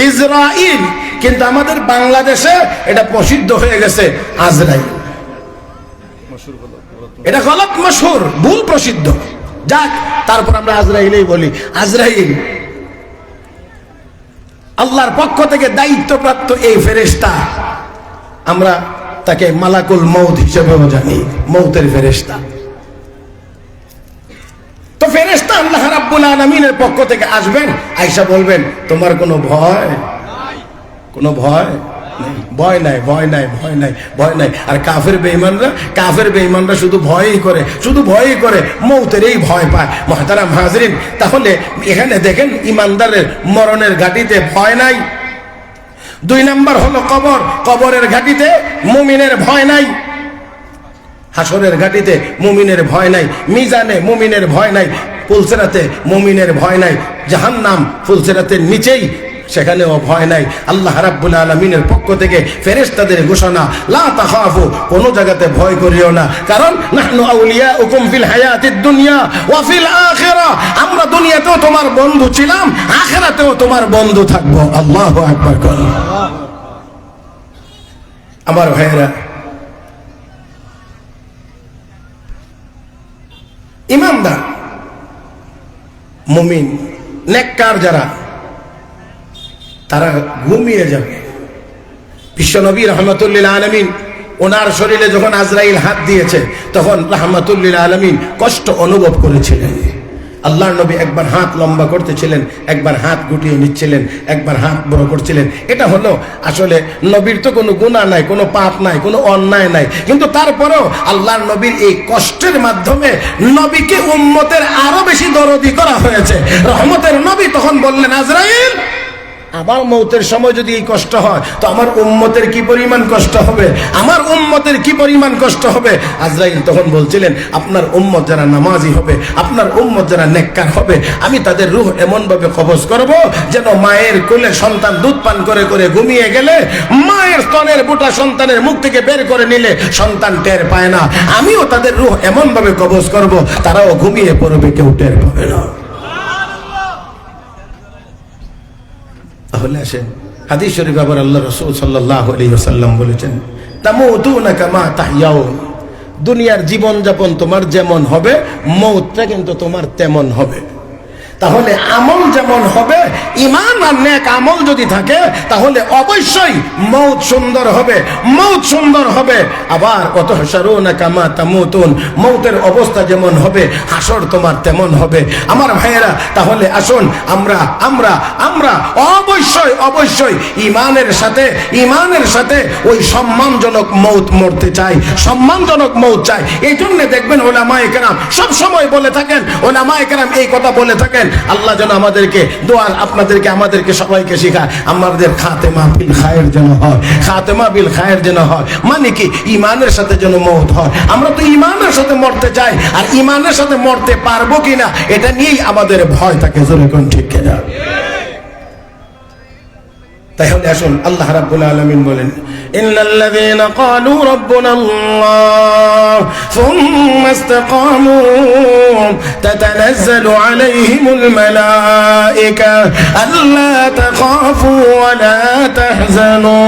ইসরাইল, কিন্তু আমাদের বাংলাদেশে এটা প্রসিদ্ধ হয়ে গেছে আজরাইল। এটা গলত মশহুর, ভুল প্রসিদ্ধ। যাক, তারপর আমরা আজরাইলই বলি। আজরাইল আল্লাহর পক্ষ থেকে দায়িত্বপ্রাপ্ত এই ফেরেশতা, আমরা তাকে মালাকুল মউত হিসেবেও জানি, মউতের ফেরেশতা। তো ফেরেশতা আল্লাহ রাব্বুল আলামিনের পক্ষ থেকে আসবেন, আয়েশা বলবেন তোমার কোনো ভয়? কোনো ভয় নেই, ভয় নাই, ভয় নাই, ভয় নাই, ভয় নাই। আর কাফের বেঈমানরা শুধু ভয়ই করে, শুধু ভয়ই করে, মৌতেরই ভয় পায়। মুহতারাম হাজরিন, তাহলে এখানে দেখেন ইমানদারের মরণের ঘাটিতে ভয় নাই। 2 নাম্বার হলো কবর, কবরের ঘাটিতে মুমিনের ভয় নাই। হাসরের ঘাটিতে মুমিনের ভয় নাই, মিজানে মুমিনের ভয় নাই, পুলসিরাতে মুমিনের ভয় নাই, জাহান্নাম পুলসিরাতের নিচেই, সেখানেও ভয় নাই। আল্লাহ রাব্বুল আলামিনের পক্ষ থেকে ফেরেশতাদের ঘোষণা, লা তাখাফু, কোন জায়গাতে ভয় করিও না, কারণ নাহনু আউলিয়াউকুম ফিল হায়াতিদ দুনিয়া ওয়া ফিল আখিরা, আমরা দুনিয়াতেও তোমার বন্ধু ছিলাম, আখিরাতেও তোমার বন্ধু থাকবো। আল্লাহু আকবার। আমার ভাইয়েরা, ইমানদার মুমিন নেককার যারা, তারা ঘুমিয়ে যাবে। বিশ্বনবী রাহমাতুল্লিল আলামিন ওনার শরীরে যখন আজরাইল হাত দিয়েছে, তখন রাহমাতুল্লিল আলামিন কষ্ট অনুভব করেছিলেন। আল্লাহর নবী একবার হাত লম্বা করতেছিলেন, একবার হাত গুটিয়ে নিচ্ছিলেন, একবার হাত বড় করছিলেন। এটা হলো আসলে নবীর তো কোনো গুনাহ নাই, কোনো পাপ নাই, কোনো অন্যায় নাই, কিন্তু তারপরেও আল্লাহর নবীর এই কষ্টের মাধ্যমে নবীকে উম্মতের আরো বেশি দরদি করা হয়েছে। রহমতের নবী তখন বললেন, আজরাইল, আমার মৌতের সময় যদি এই কষ্ট হয়, তো আমার উম্মতের কি পরিমাণ কষ্ট হবে, আমার উম্মতের কি পরিমাণ কষ্ট হবে। আজরাইল তখন বলছিলেন, আপনার উম্মত যারা নামাজি হবে, আপনার উম্মত যারা নেককার হবে, আমি তাদের রূহ এমন ভাবে কবজ করব যেন মায়ের কোলে সন্তান দুধ পান করে করে ঘুমিয়ে গেলে, মায়ের স্তনের বুটা সন্তানের মুখ থেকে বের করে নিলে সন্তান টের পায় না, আমিও তাদের রূহ এমন ভাবে কবজ করব তারাও ঘুমিয়ে পড়বে, কেউ টের পাবে না। তাহলে আসেন হাদিস শরীফ, আবার আল্লাহ রাসূল সাল্লাল্লাহু আলাইহি ওয়াসাল্লাম বলেছেন, তামুতুনা কামা তাহইয়াউন, দুনিয়ার জীবন যাপন তোমার যেমন হবে, মওতটা কিন্তু তোমার তেমন হবে। তাহলে আমল যেমন হবে, ঈমান আর নেক আমল যদি থাকে, তাহলে অবশ্যই মওত সুন্দর হবে, মওত সুন্দর হবে। আবার ওয়াতহশারুনা কামা তামুতুন, মওতের অবস্থা যেমন হবে, হাসর তোমার তেমন হবে। আমার ভাইয়েরা, তাহলে আসুন আমরা আমরা আমরা অবশ্যই অবশ্যই ঈমানের সাথে ওই সম্মানজনক মওত মরতে চাই, সম্মানজনক মওত চাই। এই জন্য দেখবেন উলামায়ে কেরাম সব সময় বলে থাকেন, উলামায়ে কেরাম এই কথা বলে থাকেন, আল্লাহ যেন আমাদেরকে দোয়া, আপনাদেরকে, আমাদেরকে সবাইকে শেখায়, আমাদের খাতেমা বিল খায়ের যেন হয়, খাতেমা বিল খায়ের যেন হয়, মানে কি ঈমানের সাথে যেন মওত হয়। আমরা তো ঈমানের সাথে মরতে চাই, আর ঈমানের সাথে মরতে পারবো কিনা এটা নিয়েই আমাদের ভয় থাকে। জোরে কোন ঠিক কিনা? তাহলে আসুন আল্লাহ রাব্বুল আলামিন বলেন, ইন্নাল্লাযীনা ক্বালু রাব্বুনাল্লাহ সুম্মা ইসতাকামু তাতানাজ্জালু আলাইহিমুল মালায়েকা আল্লা তাখাফু ওয়া লা তাহজানু।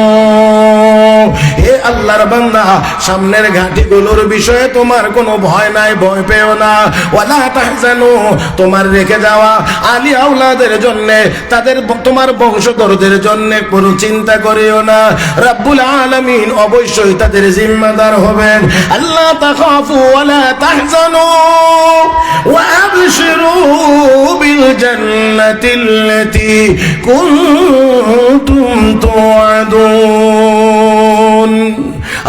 হে আল্লাহর বান্দা, সামনের ঘাটিগুলোর বিষয়ে তোমার কোনো ভয় নাই, ভয় পেও না। ওয়া লা তাহজানু, তোমার রেখে যাওয়া আলী আওলাদের জন্য, তাদের তোমার বংশধরদের জন্য কোনো চিন্তা করিও না। রব্বুল আলামিন অবশ্যই তাদের জিম্মাদার হবেন। আল্লাহ তাখাফু ওয়া লা তাহজানু ওয়া আবশিরু বিল জান্নাতিল্লাতী কুনতুম তুআদুন।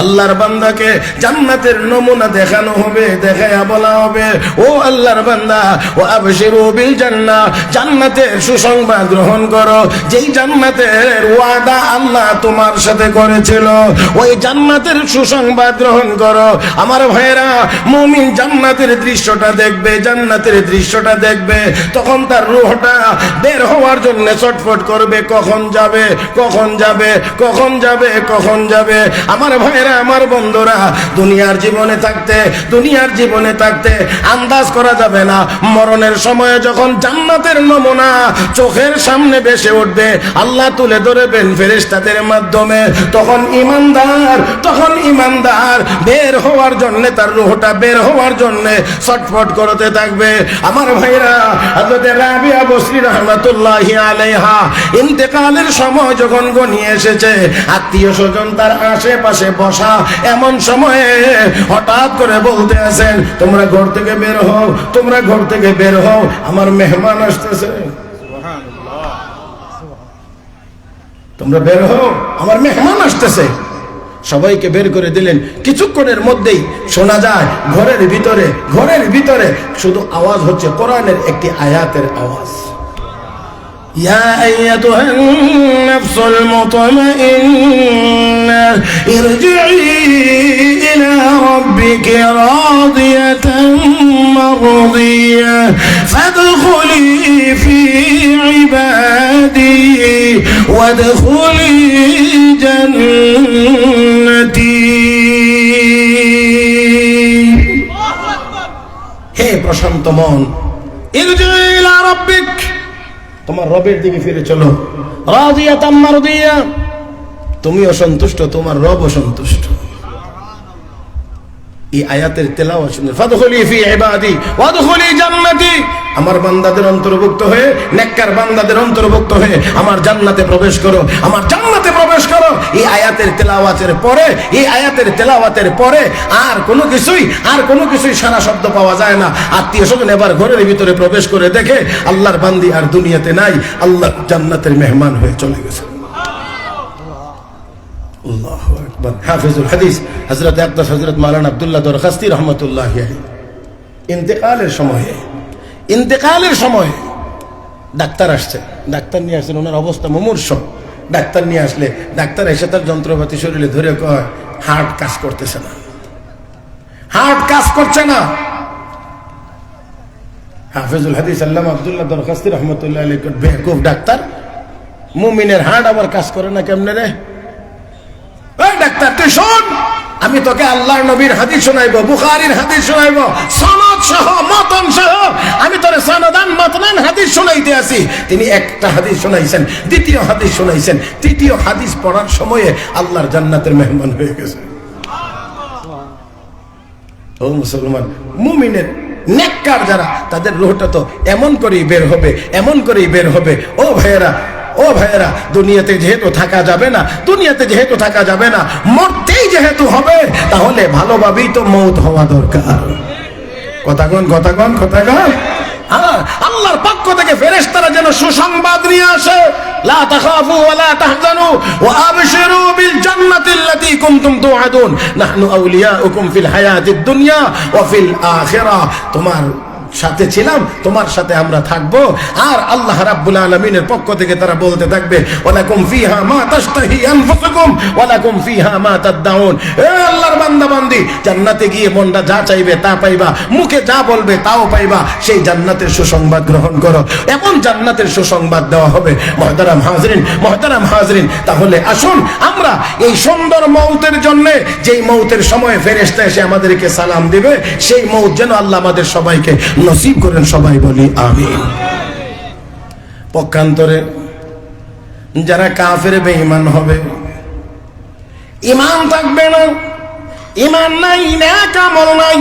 আল্লাহর বান্দাকে জান্নাতের নমুনা দেখানো হবে, দেখায়া বলা হবে, ও আল্লাহর বান্দা, ও আবশিরু বিল জান্নাহ, জান্নাতের সুসংবাদ গ্রহণ করো। যেই জান্নাতের ওয়াদা আল্লাহ তোমার সাথে করেছিল, ওই জান্নাতের সুসংবাদ গ্রহণ করো। আমার ভাইরা, মুমিন জান্নাতের দৃশ্যটা দেখবে, জান্নাতের দৃশ্যটা দেখবে, তখন তার রূহটা বের হওয়ার জন্য ছটফট করবে, কখন যাবে, কখন যাবে, কখন যাবে, কখন যাবে। আমার ভাইরা, আমার বন্ধুরা, দুনিয়ার জীবনে থাকতে, দুনিয়ার জীবনে থাকতে আন্দাজ করা যাবে না। মরণের সময়ে যখন জান্নাতের নমুনা চোখের সামনে ভেসে উঠবে, আল্লাহ তুলে ধরবেন ফেরেশতাদের মাধ্যমে, তখন ইমানদার বের হওয়ার জন্য, তার রূহটা বের হওয়ার জন্য ছটফট করতে থাকবে। আমার ভাইরা, হযরত রাবিয়া বসরি রাহমাতুল্লাহি আলাইহা ইন্তেকালের সময় যখন ঘনিয়ে এসেছে, আত্মীয় স্বজন তার আশেপাশে বসা, এমন সময়ে হঠাৎ করে বলতে আছেন, তোমরা ঘর থেকে বের হও, তোমরা ঘর থেকে বের হও, আমার মেহমান আসতেছে, তোমরা বের হও, আমার মেহমান আসতেছে। সবাইকে বের করে দিলেন। কিছুক্ষণের মধ্যেই শোনা যায় ঘরের ভিতরে শুধু আওয়াজ হচ্ছে কোরআনের একটি আয়াতের আওয়াজ। ইয়া আইয়াতুহান নাফসুল মুতমাইন্না ইরজিই ইলা রাব্বিকি রাদিয়াতান মারদিয়া ফাদখুলি ফি ইবাদি ওয়াদখুলি জান্নাতি। হে প্রশান্ত মন, ইরজিই ইলা রাব্বিক, তোমার রবের দিকে ফিরে চলো। রাদিয়াতাম মারদিয়া, তুমি অসন্তুষ্ট, তোমার রব অসন্তুষ্ট। এই আয়াতের তেলাওয়াত শুনে ফাদখুলি ফি ইবাদি ওয়াদখুলি জান্নাতি, আমার বান্দাদের অন্তর্ভুক্ত হয়ে, নেককার বান্দাদের অন্তর্ভুক্ত হয়ে আমার জান্নাতে প্রবেশ করো, আমার জান্নাতে প্রবেশ করো। এই আয়াতের তেলাওয়াতের পরে আর কোনো কিছুই সারা শব্দ পাওয়া যায় না। আত্মীয় স্বজন এবার ঘরের ভিতরে প্রবেশ করে দেখে আল্লাহর বান্দি আর দুনিয়াতে নাই, আল্লাহ জান্নাতের মেহমান হয়ে চলে গেছে। আল্লাহু আকবার। হাফিজুল হাদিস হযরত আকদাস হযরত মাওলানা আব্দুল্লাহ দরখাস্তি রাহমাতুল্লাহি আলাইহি ইন্তেকালের সময় ডাক্তার আসছে, ডাক্তার নিয়ে আসছেন, ওনার অবস্থা মুমূর্ষ। ডাক্তার নিয়ে আসলে ডাক্তার এসে তার যন্ত্রপাতি শরীরে ধরে কয়, হার্ট কাজ করতেছে না, হার্ট কাজ করছে না। হাফিজুল হাদিস আল্লামা আব্দুল্লাহ দরখাস্তি রাহমাতুল্লাহি আলাইহি বেকুব ডাক্তার, মুমিনের হার্ট আবার কাজ করে না কেমনে রে? ওই ডাক্তার, তুই শোন, আমি তোকে আল্লাহর নবীর হাদিস শোনাইবো, বুখারীর হাদিস শোনাইবো, সনদ সহ মতন সহ আমি তোরে সনদান মতনান হাদিস শোনাইতে আসি। তিনি একটা হাদিস শোনাইছেন, দ্বিতীয় হাদিস শোনাইছেন, তৃতীয় হাদিস পড়ার সময়ে আল্লাহর জান্নাতের মেহমান হয়ে গেছে। ও মুসলমান, মুমিনের নেককার যারা, তাদের রূহটা তো এমন করেই বের হবে, এমন করেই বের হবে। ও ভাইয়েরা, দুনিয়াতে যেহেতু থাকা যাবে না, মরতেই যেহেতু হবে, তাহলে ভালোভাবেই তো মৌত হওয়া দরকার। কথাগণ আল্লাহর পক্ষ থেকে ফেরেশতারা যেন সুসংবাদ নিয়ে আসে, লা তাখাফু ওয়া লা তাহজানু ওয়া আবশিরু বিল জান্নাতিল্লাতী কুনতুম তুআদুন নাহনু আউলিয়াউকুম ফিল হায়াতিদ দুনিয়া ওয়া ফিল আখিরাহ। তোমার সাথে ছিলাম, তোমার সাথে আমরা থাকবো। আর আল্লাহ রাব্বুল আলামিনের পক্ষ থেকে তারা বলতে থাকবে, ওয়ালাকুম ফিহা মা তাশতাহি আনফুসুকুম ওয়ালাকুম ফিহা মা তাদউন। এ আল্লাহর বান্দা বান্দি, জান্নাতে গিয়ে মনটা যা চাইবে তা পাইবা, মুখে যা বলবে তাও পাইবা। সেই জান্নাতের সুসংবাদ গ্রহণ করো, এমন জান্নাতের সুসংবাদ দেওয়া হবে। মুহতারাম হাজরিন, তাহলে আসুন আমরা এই সুন্দর মৌতের জন্য, যেই মৌতের সময় ফেরেশতা এসে আমাদেরকে সালাম দিবে, সেই মৌত যেন আল্লাহ আমাদের সবাইকে নসিব করেন। সবাই বলি আমিন। পক্ষান্তরে যারা কাফের বেঈমান হবে, ঈমান থাকবে না, ঈমান নাই, নেক আমল নাই,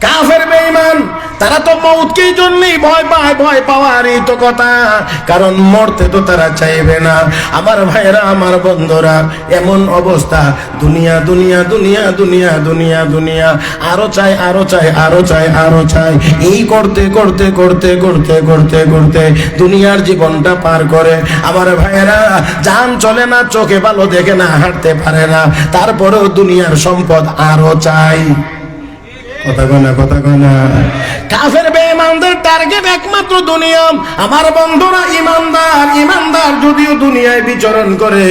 কাফের বেঈমান, তারা তো মৌতকেই জন্যই ভয় পায়, ভয় পাওয়ারই তো কথা, কারণ মরতে তো তারা চাইবে না। আমার ভাইরা, আমার বন্ধুরা, এমন অবস্থা, দুনিয়া দুনিয়া দুনিয়া দুনিয়া দুনিয়া দুনিয়া, আরো চাই আরো চাই আরো চাই আরো চাই, এই করতে করতে করতে করতে করতে করতে দুনিয়ার জীবনটা পার করে। আমার ভাইরা, জান চলে না, চোখে ভালো দেখে না, হাঁটতে পারে না, তারপরেও দুনিয়ার সম্পদ আরো চাই। কথা কনা, কথা কনা। কাফের বেঈমানদের টার্গেট একমাত্র দুনিয়া। আমার বন্ধুরা, ইমানদার, ইমানদার যদিও দুনিয়ায় বিচরণ করে,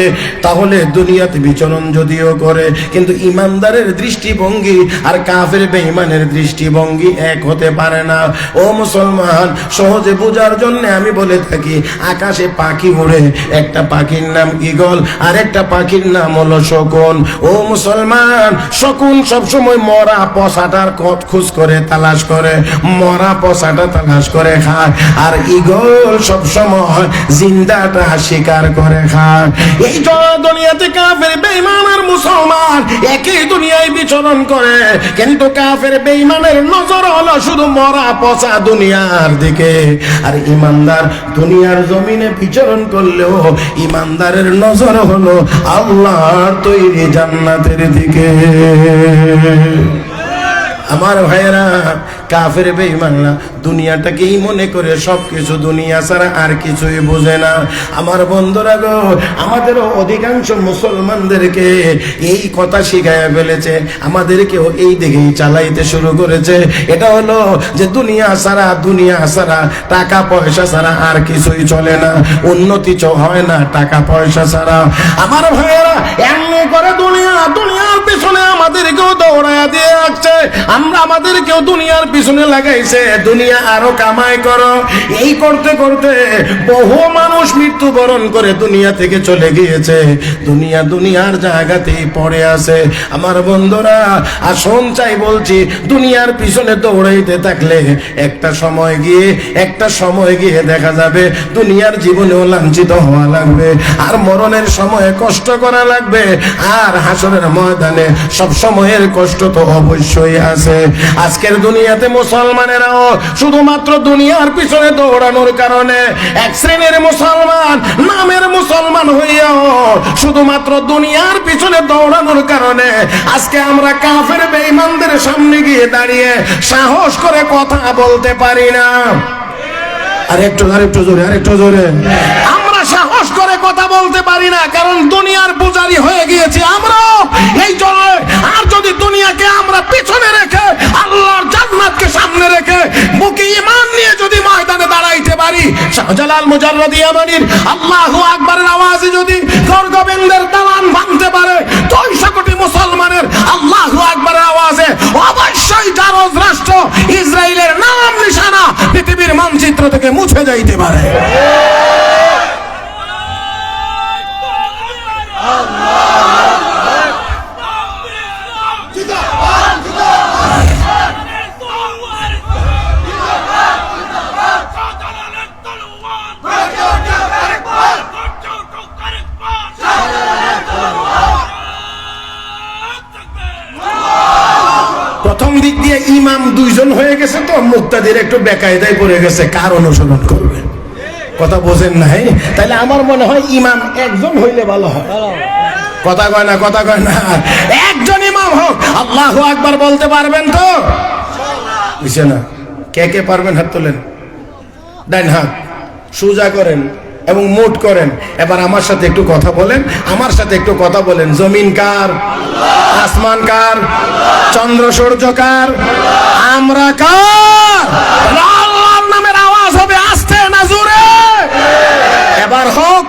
তাহলে দুনিয়াতে বিচরণ যদিও করে, কিন্তু ইমানদারের দৃষ্টিভঙ্গি আর কাফের বেঈমানের দৃষ্টিভঙ্গি এক হতে পারে না। ও মুসলমান, সহজে বোঝার জন্য আমি বলে থাকি, আকাশে পাখি উড়ে, একটা পাখির নাম ঈগল, আর একটা পাখির নাম হলো শকুন। ও মুসলমান, শকুন সবসময় মরা পশাটার খোঁজ করে, তালাশ করে, মরা পশাটা তালাশ করে খায়, আর ঈগল সবসময় জিন্দাটা শিকার করে খায়। এই দুনিয়াতে কাফের বেঈমান আর মুসলমান একই দুনিয়ায় বিচরণ করে, কিন্তু কাফের বেঈমানের নজর হলো শুধু মরা পচা দুনিয়ার দিকে, আর ইমানদার দুনিয়ার জমিনে বিচরণ করলেও ইমানদারের নজর হলো আল্লাহর তৈরি জান্নাতের দিকে। আমার ভাইয়েরা, কাফের বেঈমানরা দুনিয়াটাকেই মনে করে সবকিছু, দুনিয়া ছাড়া আর কিছুই বোঝে না। আমার বন্ধুরা গো, আমাদেরও অধিকাংশ মুসলমানদেরকে এই কথা শিখাইয়া ফেলেছে, আমাদেরকেও এই দিকেই চালাইতে শুরু করেছে। এটা হলো যে দুনিয়া ছাড়া, দুনিয়া ছাড়া, টাকা পয়সা ছাড়া আর কিছুই চলে না, উন্নতি হয় না টাকা পয়সা ছাড়া। আমার ভাইয়েরা, এমনি করে দুনিয়ার পিছনে আমাদেরকেও দৌড়াইয়া দিয়ে আসছে, আমরা আমাদেরকেও দুনিয়ার পিছনে লাগাইছে, দুনিয়া আরো কামাই করো। এই করতে করতে বহু মানুষ মৃত্যুবরণ করে দুনিয়া থেকে চলে গিয়েছে, দুনিয়ার জায়গাতেই পড়ে আছে। আমার বন্ধুরা, আসুন চাই বলছি, দুনিয়ার পিছনে দৌড়াইতে থাকলে একটা সময় গিয়ে দেখা যাবে দুনিয়ার জীবনেও লাঞ্ছিত হওয়া লাগবে, আর মরণের সময়ে কষ্ট করা লাগবে, আর হাসরের ময়দানে সব সময়ের কষ্ট তো অবশ্যই আছে। আজকের দুনিয়াতে মুসলমানেরাও শুধুমাত্র দুনিয়ার পিছনে দৌড়ানোর কারণে, এক শ্রেণীর মুসলমান, নামের মুসলমান হইয়াও শুধুমাত্র দুনিয়ার পিছনে দৌড়ানোর কারণে আজকে আমরা কাফের বেঈমানদের সামনে গিয়ে দাঁড়িয়ে সাহস করে কথা বলতে পারি না। আরেকটু জোরে। আমরা সাহস করে কথা বলতে পারি না, কারণ দুনিয়ার পূজারি হয়ে গিয়েছি আমরা। এই জন্য, আর যদি দুনিয়াকে আমরা পিছনে রেখে আল্লাহর জান্নাতকে সামনে রেখে বুকে ঈমান নিয়ে যদি ময়দানে দাঁড়াইতে পারি, শাহজালাল মুজাররদি ইয়ামানির আল্লাহু আকবারের আওয়াজে যদি গোবিন্দের দালান ভাঙতে পারে, 200 কোটি মুসলমানের আল্লাহু আকবারের আওয়াজে অবশ্যই জারজ রাষ্ট্র ইসরায়েলের নাম নিশানা পৃথিবীর মানচিত্র থেকে মুছে যাইতে পারে। প্রথম দিক দিয়ে ইমাম 2 জন হয়ে গেছে, তো মুক্তাদির একটু বেকায়দায় পড়ে গেছে, কার অনুসরণ করবে? কথা বোঝেন নাই? তাহলে আমার মনে হয় ইমাম 1 জন হইলে ভালো হয়। কথা কয় না, একজন ইমাম হোক। আল্লাহু আকবার বলতে পারবেন তো? বুঝছে না? কে পারবেন? হাত তোলেন, ডান হাত সোজা করেন এবং মুট করেন। এবার আমার সাথে একটু কথা বলেন, জমিন কার? আসমান কার? চন্দ্র সূর্য কার? আমরা কার? আল্লাহর নামের আওয়াজ হবে আস্তে না জোরে? এবার হোক।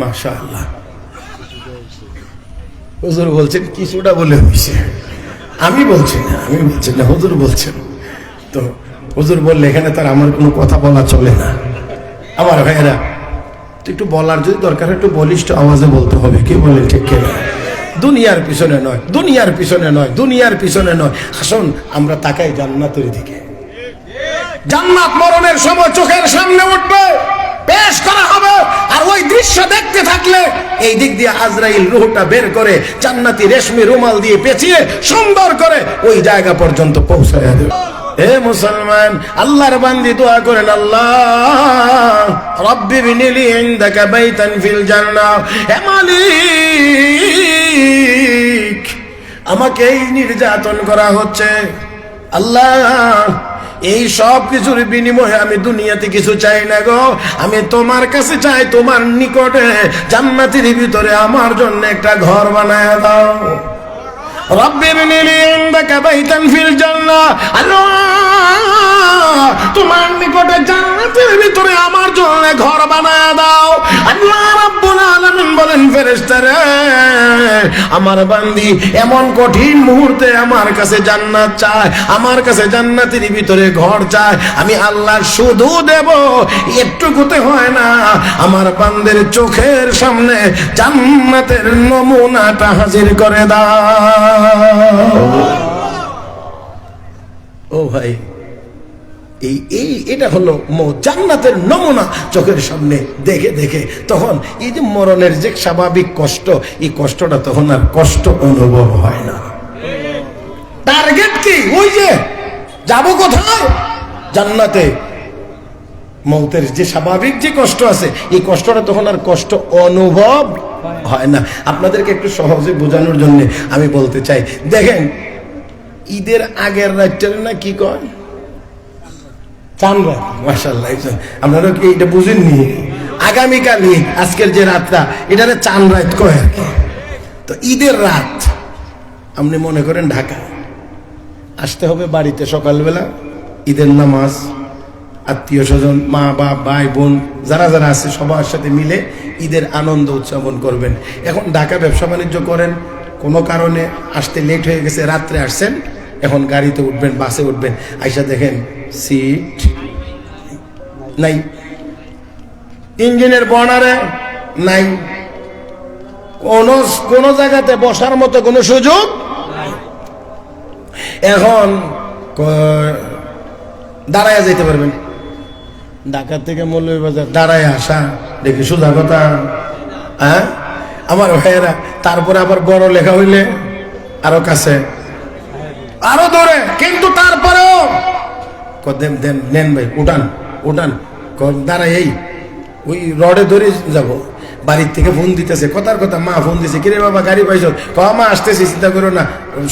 মাশাআল্লাহ। হুজুর বলছেন কিছুটা বলে হয়েছে, আমি বলছি না, হুজুর বলছেন। তো হুজুর বললে এখানে তার আমার কোনো কথা বলা চলে না। আমার ভাইয়েরা, একটু বলার যদি দরকার একটু বলিষ্ঠ আওয়াজে বলতে হবে, কি বলেন? ঠিক কিনা? দুনিয়ার পিছনে নয়, দুনিয়ার পিছনে নয়, দুনিয়ার পিছনে নয়। আসুন আমরা তাকাই জান্নাতের দিকে। জান্নাত মরণের সময় চোখের সামনে উঠবে, পেশ করা হবে। আর ওই দৃশ্য দেখতে থাকলে এই দিক দিয়ে আজরাইল রূহটা বের করে জান্নাতি রেশমি রুমাল দিয়ে পেঁচিয়ে সুন্দর করে ওই জায়গা পর্যন্ত পৌঁছায় দেবে। হে মুসলমান, আল্লাহর বান্দি দোয়া করেন, আল্লাহ রব্বি বিনিলি ইনদাকা বাইতান ফিল জান্নাহ। হে মালিক, আমাকে এই নির্যাতন করা হচ্ছে, আল্লাহ এই সব কিছুর বিনিময়ে আমি দুনিয়াতে কিছু চাই না গো, আমি তোমার কাছে চাই, তোমার নিকটে জান্নাতের ভিতরে আমার জন্য একটা ঘর বানায় দাও। রব্বি বিনিলি ইনদাকা বাইতান ফিল জান্নাহ, আল্লাহ তোমার নিকটে জান্নাতের ভিতরে আমার জন্য ঘর বানায় দাও। আল্লাহ রাব্বুল আলামিন বলেন, ফেরেশতারা আমার বান্দি এমন কঠিন মুহূর্তে আমার কাছে জান্নাত চায়, আমার কাছে জান্নাতের ভিতরে ঘর চায়, আমি আল্লাহ শুধু দেব, একটুকুতে হয় না, আমার বান্দের চোখের সামনে জান্নাতের নমুনাটা হাজির করে দাও। ও ভাই, এটা হলো জান্নাতের নমুনা চোখের সামনে দেখে দেখে তখন এই যে মরণের যে স্বাভাবিক কষ্ট, এই কষ্টটা তখন আর কষ্ট অনুভব হয় না। টার্গেট কি? ওই যে যাব কোথায়? জান্নাতে। মৌতের যে স্বাভাবিক যে কষ্ট আছে, এই কষ্টটা তখন আর কষ্ট অনুভব হয় না। আপনাদেরকে একটু সহজে বোঝানোর জন্য আমি বলতে চাই, দেখেন ঈদের আগের রাতটার না কি কয়? চান রাত। মাশাআল্লাহ, আপনারা কি এটা বুঝেননি? আগামীকাল ঈদ, আজকের যে রাতটা এটারে চান রাত কয় আর কি। তো ঈদের রাত আপনি মনে করেন ঢাকা আসতে হবে, বাড়িতে সকালবেলা ঈদের নামাজ, আত্মীয় স্বজন, মা বাপ, ভাই বোন যারা যারা আছে সবার সাথে মিলে ঈদের আনন্দ উদযাপন করবেন। এখন ঢাকা ব্যবসা বাণিজ্য করেন, কোনো কারণে আসতে লেট হয়ে গেছে, রাত্রে আসছেন, এখন গাড়িতে উঠবেন, বাসে উঠবেন, আইসা দেখেন সিট নাই, ইঞ্জিনের বর্নারে নাই, কোন জায়গাতে বসার মতো কোনো সুযোগ। এখন দাঁড়ায় যেতে পারবেন, ঢাকা থেকে মৌলভীবাজার দাঁড়ায় আসা দেখি সোজা কথা? হ্যাঁ আমার ভাইয়েরা, তারপরে আবার বড় লেখা হইলে আরো কাছে, আরো দূরে, কিন্তু তারপরেও দেন দেন নেন ভাই, উঠান উঠান, দাঁড়াই এই ওই রডে ধরে যাব। বাড়ির থেকে ফোন দিতেছে, কথার কথা মা ফোন দিছে, কিরে বাবা গাড়ি পাইছ? মা আসতেছি, চিন্তা করো না,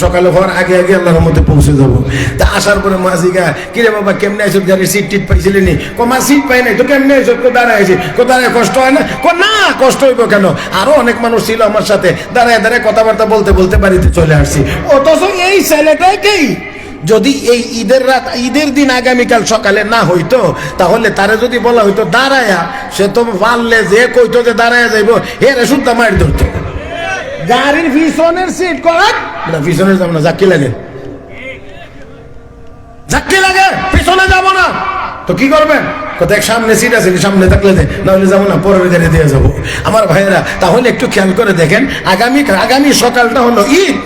সকালে হওয়ার আগে আগে আল্লাহর মধ্যে পৌঁছে যাবো। তা আসার পরে মা জিগা, কিরে বাবা কেমনে আইস? গাড়ির সিট টিট পাইছিলি নি? মা সিট পাই নাই। তো কেমনে আইস? দাঁড়ায় আছি। দাঁড়ায় কষ্ট হয় না? না কষ্ট হইব কেন, আরো অনেক মানুষ ছিল আমার সাথে, দাঁড়ায় দাঁড়ায় কথাবার্তা বলতে বলতে বাড়িতে চলে আসছি। অথচ এই ছেলেটাকেই যদি এই ঈদের রাত, ঈদের দিন আগামীকাল সকালে না হইতো, তাহলে তারে যদি বলা হইতো দাঁড়ায়া, সে তো পারলে যে কইতো যে দাঁড়ায়া যাইব, এর শুদ্ধা মাইর ধরতো। গাড়ির পিছনের সিট করার পিছনে যাব না, জাকি লাগে, জাকি লাগে, পিছনে যাব না। তো কি করবেন? কোথায় সামনে সিট আছে, সামনে থাকলে দে, না হলে যাবো না, পরের গাড়ি দিয়ে যাবো। আমার ভাইয়েরা, তাহলে একটু খেয়াল করে দেখেন, আগামী সকালটা হলো ঈদ,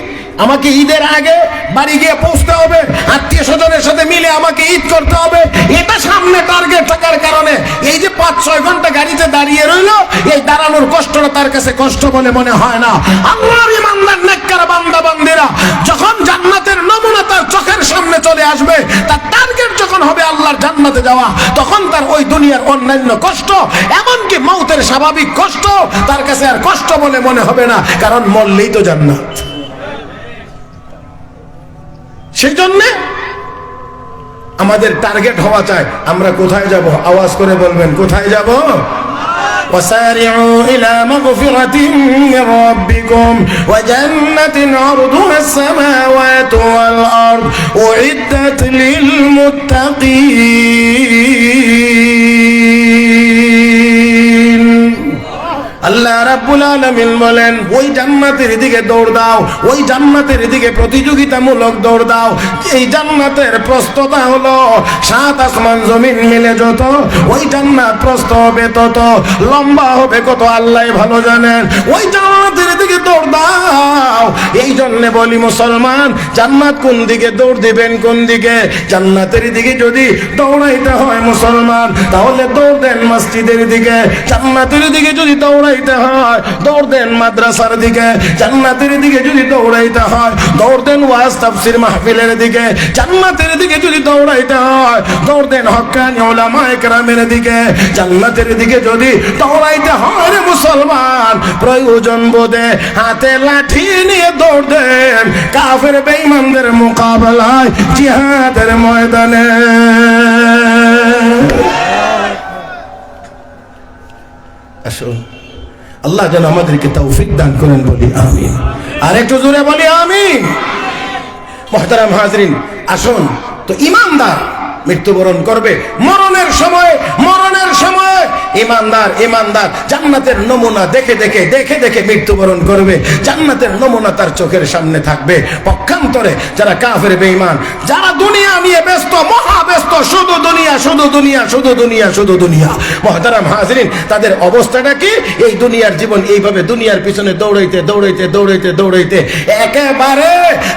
আমাকে ঈদের আগে বাড়ি গিয়ে পৌঁছতে হবে, আত্মীয় স্বজনের সাথে মিলে আমাকে ঈদ করতে হবে। এটা সামনে টার্গেট থাকার কারণে এই যে 5-6 ঘন্টা গাড়িতে দাঁড়িয়ে রইলো, এই দাঁড়ানোর কষ্টটা তার কাছে কষ্ট বলে মনে হয় না। আল্লাহর ইমানদার নেককার বান্দা বান্দিরা যখন জান্নাতের নমুনা তার চোখের সামনে চলে আসবে, তার টার্গেট যখন হবে আল্লাহর জান্নাতে যাওয়া, তখন তার ওই দুনিয়ার অন্যান্য কষ্ট, এমনকি মৌতের স্বাভাবিক কষ্ট তার কাছে আর কষ্ট বলে মনে হবে না, কারণ মরলেই তো জান্নাত। সেই জন্যে আমাদের টার্গেট হওয়া চাই, আমরা কোথায় যাব? আওয়াজ করে বলবেন, কোথায় যাব? وسارعوا إلى مغفرة من ربكم وجنة عرضها السماوات والأرض أعدت للمتقين। আল্লাহ রাব্বুল আলামিন বলেন ওই জান্নাতের দিকে দৌড় দাও, ওই জান্নাতের দিকে প্রতিযোগিতামূলক দৌড় দাও। এই জান্নাতের প্রস্থতা হলো 7 আসমান জমিন মিলে যত, ওই জান্নাত প্রস্থ হবে তত, লম্বা হবে কত আল্লাহ ভালো জানেন। ওই জান্নাতের দিকে দৌড় দাও। এই জন্য বলি মুসলমান, জান্নাত কোন দিকে দৌড় দিবেন, কোন দিকে? জান্নাতের দিকে যদি দৌড়াইতে হয় মুসলমান, তাহলে দৌড় দেন মসজিদের দিকে। জান্নাতের দিকে যদি দৌড়াইতে হয়, দৌড় দেন মাদ্রাসার দিকে। জান্নাতের দিকে যদি দৌড়াইতে হয়, দৌড় দেন ওয়াজ তাফসীর মাহফিলের দিকে। জান্নাতের দিকে যদি দৌড়াইতে হয়, দৌড় দেন হক্কানি উলামায়ে কেরামের দিকে। জান্নাতের দিকে যদি দৌড়াইতে হয় রে মুসলমান, প্রয়োজন বোধে হাতে লাঠি নিয়ে দৌড় দেন কাফের বেঈমানদের মোকাবেলায় জিহাদের ময়দানে। আসুন, আল্লাহ যেন আমাদেরকে তৌফিক দান করেন, বলি আমিন। আর একটু জোরে বলি আমিন। মুহতারাম হাজরিন, আসুন তো ইমানদার মৃত্যুবরণ করবে। মরণের সময় ইমানদার জান্নাতের নমুনা দেখে দেখে মৃত্যুবরণ করবে। জান্নাতের নমুনা তার চোখের সামনে থাকবে। পক্ষান্তরে যারা কাফের বেঈমান, যারা দুনিয়া নিয়ে ব্যস্ত, মহাব্যস্ত, শুধু দুনিয়া। মুহতারাম হাজরিন, তাদের অবস্থাটা কি? এই দুনিয়ার জীবন, এইভাবে দুনিয়ার পিছনে দৌড়াইতে একেবারে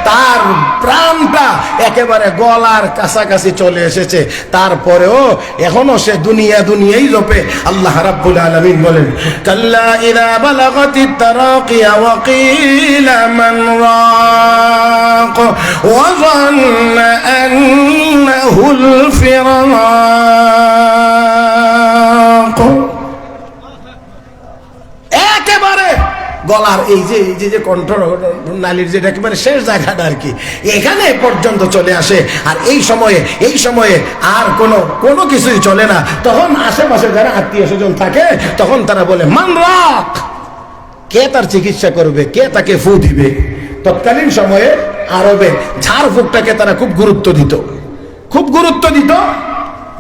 তার প্রাণটা একেবারে গলার কাছাকাছি চলে এসেছে। তারপরেও এখনো সে দুনিয়াই জপে। আল্লাহ রাব্বুল আলামিন বলেন, কাল্লা ইযা বালাগাতিত তারাকিয়া ওয়া কিলা মান রাক ওয়া যান্না আন্নাহুল ফিরাক। একেবারে গলার এই যে কণ্ঠ নালীর যেটা একেবারে শেষ জায়গাটা আর কি, এখানে পর্যন্ত চলে আসে। আর এই সময়ে আর কোনো কিছুই চলে না। তখন আশেপাশে যারা আত্মীয় স্বজন থাকে, তখন তারা বলে মান রাক, কে তার চিকিৎসা করবে, কে তাকে ফু দিবে। তৎকালীন সময়ে আরবে ঝাড়ফুঁকটাকে তারা খুব গুরুত্ব দিত।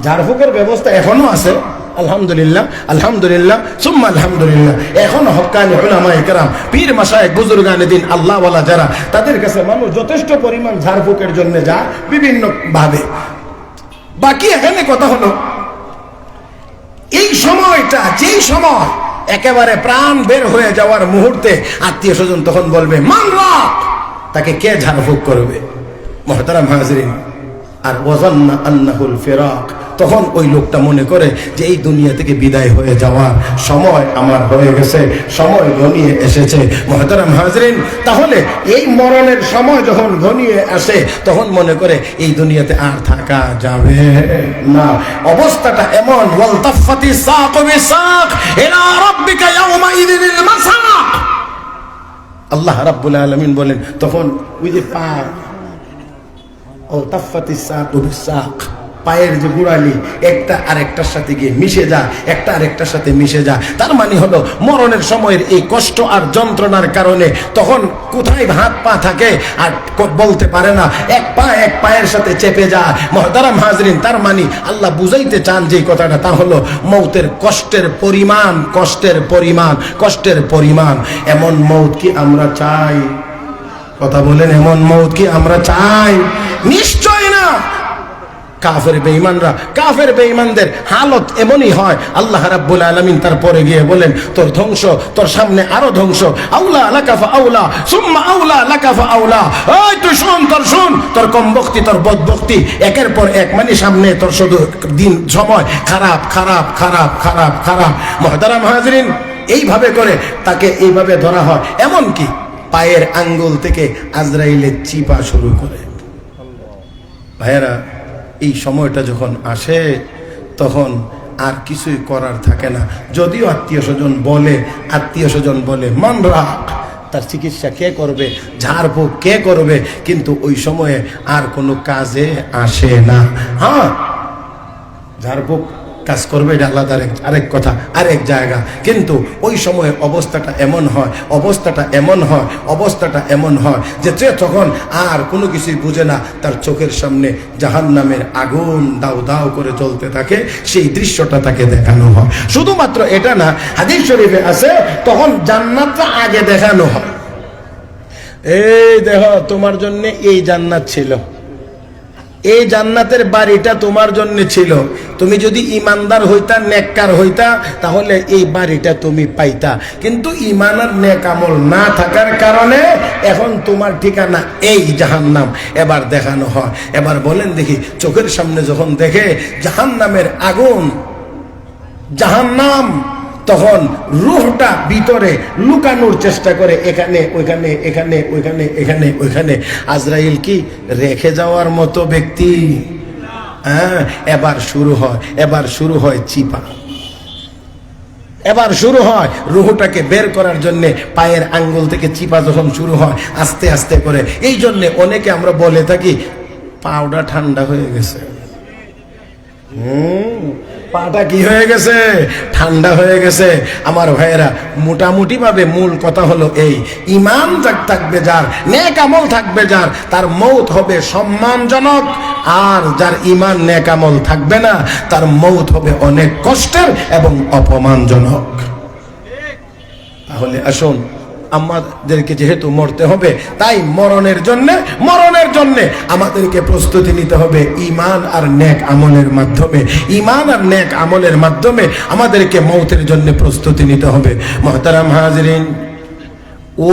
ঝাড়ফুঁকের ব্যবস্থা এখনো আছে, আলহামদুলিল্লাহ সুম্মা আলহামদুলিল্লাহ। এখন হক্কানি উলামায়ে কেরাম, পীর মাশায়েখ, বুজুর্গানে দিন, আল্লাহওয়ালা যারা, তাদের কাছে মানুষ যথেষ্ট পরিমাণ ঝাড়ফুঁকের জন্য যায় বিভিন্ন ভাবে। বাকি এখানে কথা হলো, এই সময়টা, যেই সময় একেবারে প্রাণ বের হয়ে যাওয়ার মুহূর্তে আত্মীয় স্বজন তখন বলবে মান রাক, তাকে কে ঝাড়ফুঁক করবে? মুহতারাম হাজরিন, আর ওয়াজান্না আন্নাহুল ফিরাক, তখন ওই লোকটা মনে করে যে এই দুনিয়া থেকে বিদায় হয়ে যাওয়ার সময় আমার হয়ে গেছে, সময় ঘনিয়ে এসেছে। মুহতারাম হাজরিন, তাহলে এই মরণের সময় যখন ঘনিয়ে আসে, তখন মনে করে এই দুনিয়াতে আর থাকা যাবে না। অবস্থাটা এমন, ওয়ালতাফাতিস সাকু বিসাক ইলা রাব্বিকা ইয়াওমাইযিনিল মাসাক। আল্লাহ রাব্বুল আলামিন বলেন, তখন ওই যে পা, ও তাফাতিস সাকু বিসাক, পায়ের যে গুড়ালি একটা আরেকটার সাথে গিয়ে মিশে যায়, একটা আরেকটার সাথে মিশে যায়। তার মানে হলো মরণের সময়ের এই কষ্ট আর যন্ত্রণার কারণে তখন কোথায় হাত পা থাকে আর বলতে পারে না, এক পায়ের সাথে চেপে যায়। মুহতারাম হাজরিন, তার মানে আল্লাহ বুঝাইতে চান যে কথাটা, তা হলো মৌতের কষ্টের পরিমাণ। এমন মৌত কি আমরা চাই? কথা বলেন, এমন মৌত কি আমরা চাই? নিশ্চয় না। কাফের বেঈমানদের হালত এমনই হয়। আল্লাহ রাব্বুল আলামিন তারপরে গিয়ে বলেন, তোর ধ্বংস, তোর সামনে আরো ধ্বংস। আউলা লাকা ফাআউলা সুম্মা আউলা লাকা ফাআউলা। ওই তুই শুন, তোর কমবক্তি, তোর বদবক্তি একের পর এক, মানে সামনে তোর শুধু দিন সময় খারাপ। মুহতারাম হাজরিন, এইভাবে করে তাকে এইভাবে ধরা হয়। এমন কি পায়ের আঙ্গুল থেকে আজরাইলের চিপা শুরু করে। ভাইয়েরা, এই সময়টা যখন আসে, তখন আর কিছুই করার থাকে না। যদিও আত্মীয় স্বজন বলে মান রাক, তার চিকিৎসা কে করবে, ঝাড়ফুঁক কে করবে, কিন্তু ওই সময়ে আর কোনো কাজে আসে না। হ্যাঁ, ঝাড়ফুঁক কাজ করবে, এটা আলাদা আরেক কথা, আরেক জায়গা। কিন্তু ওই সময় অবস্থাটা এমন হয় যে তখন আর কোনো কিছুই বুঝে না, তার চোখের সামনে জাহান্নামের আগুন দাউ দাউ করে জ্বলতে থাকে, সেই দৃশ্যটা তাকে দেখানো হয়। শুধুমাত্র এটা না, হাদিস শরীফে আছে তখন জান্নাতটা আগে দেখানো হয়। এই দেখো, তোমার জন্য এই জান্নাত ছিল, এই জান্নাতের বাড়িটা তোমার জন্য ছিল, তুমি যদি ইমানদার হইতা, নেককার হইতা, তাহলে এই বাড়িটা তুমি পাইতা। কিন্তু ইমান আর নেক আমল না থাকার কারণে এখন তোমার ঠিকানা এই জাহান্নাম। এবার দেখানো হয়। এবার বলেন দেখি, চোখের সামনে যখন দেখে জাহান্নামের আগুন, জাহান্নাম, তখন রূহটা ভিতরে লুকানোর চেষ্টা করে, এখানে ওইখানে, এখানে ওইখানে, এখানে ওইখানে। আজরাইল কি রেখে যাওয়ার মতো ব্যক্তি? হ্যাঁ, এবার শুরু হয় চিপা। এবার শুরু হয় রূহটাকে বের করার জন্য পায়ের আঙ্গুল থেকে চিপা যখন শুরু হয় আস্তে আস্তে করে। এই জন্য অনেকে আমরা বলে থাকি পাউডার ঠান্ডা হয়ে গেছে। পাটা কি হয়ে গেছে? ঠান্ডা হয়ে গেছে। আমার ভাইয়েরা, মোটামুটি ভাবে মূল কথা হলো এই, ঈমান থাকবে যার, নেক আমল থাকবে যার, তার মৌত হবে সম্মানজনক। আর যার ঈমান নেক আমল থাকবে না, তার মৌত হবে অনেক কষ্টের এবং অপমানজনক। তাহলে আসুন, আমাদেরকে যেহেতু মরতে হবে, তাই মরণের জন্য আমাদেরকে প্রস্তুতি নিতে হবে ঈমান আর নেক আমলের মাধ্যমে। ঈমান আর নেক আমলের মাধ্যমে আমাদেরকে মৌতের জন্য প্রস্তুতি নিতে হবে। মুহতারাম হাজিরিন,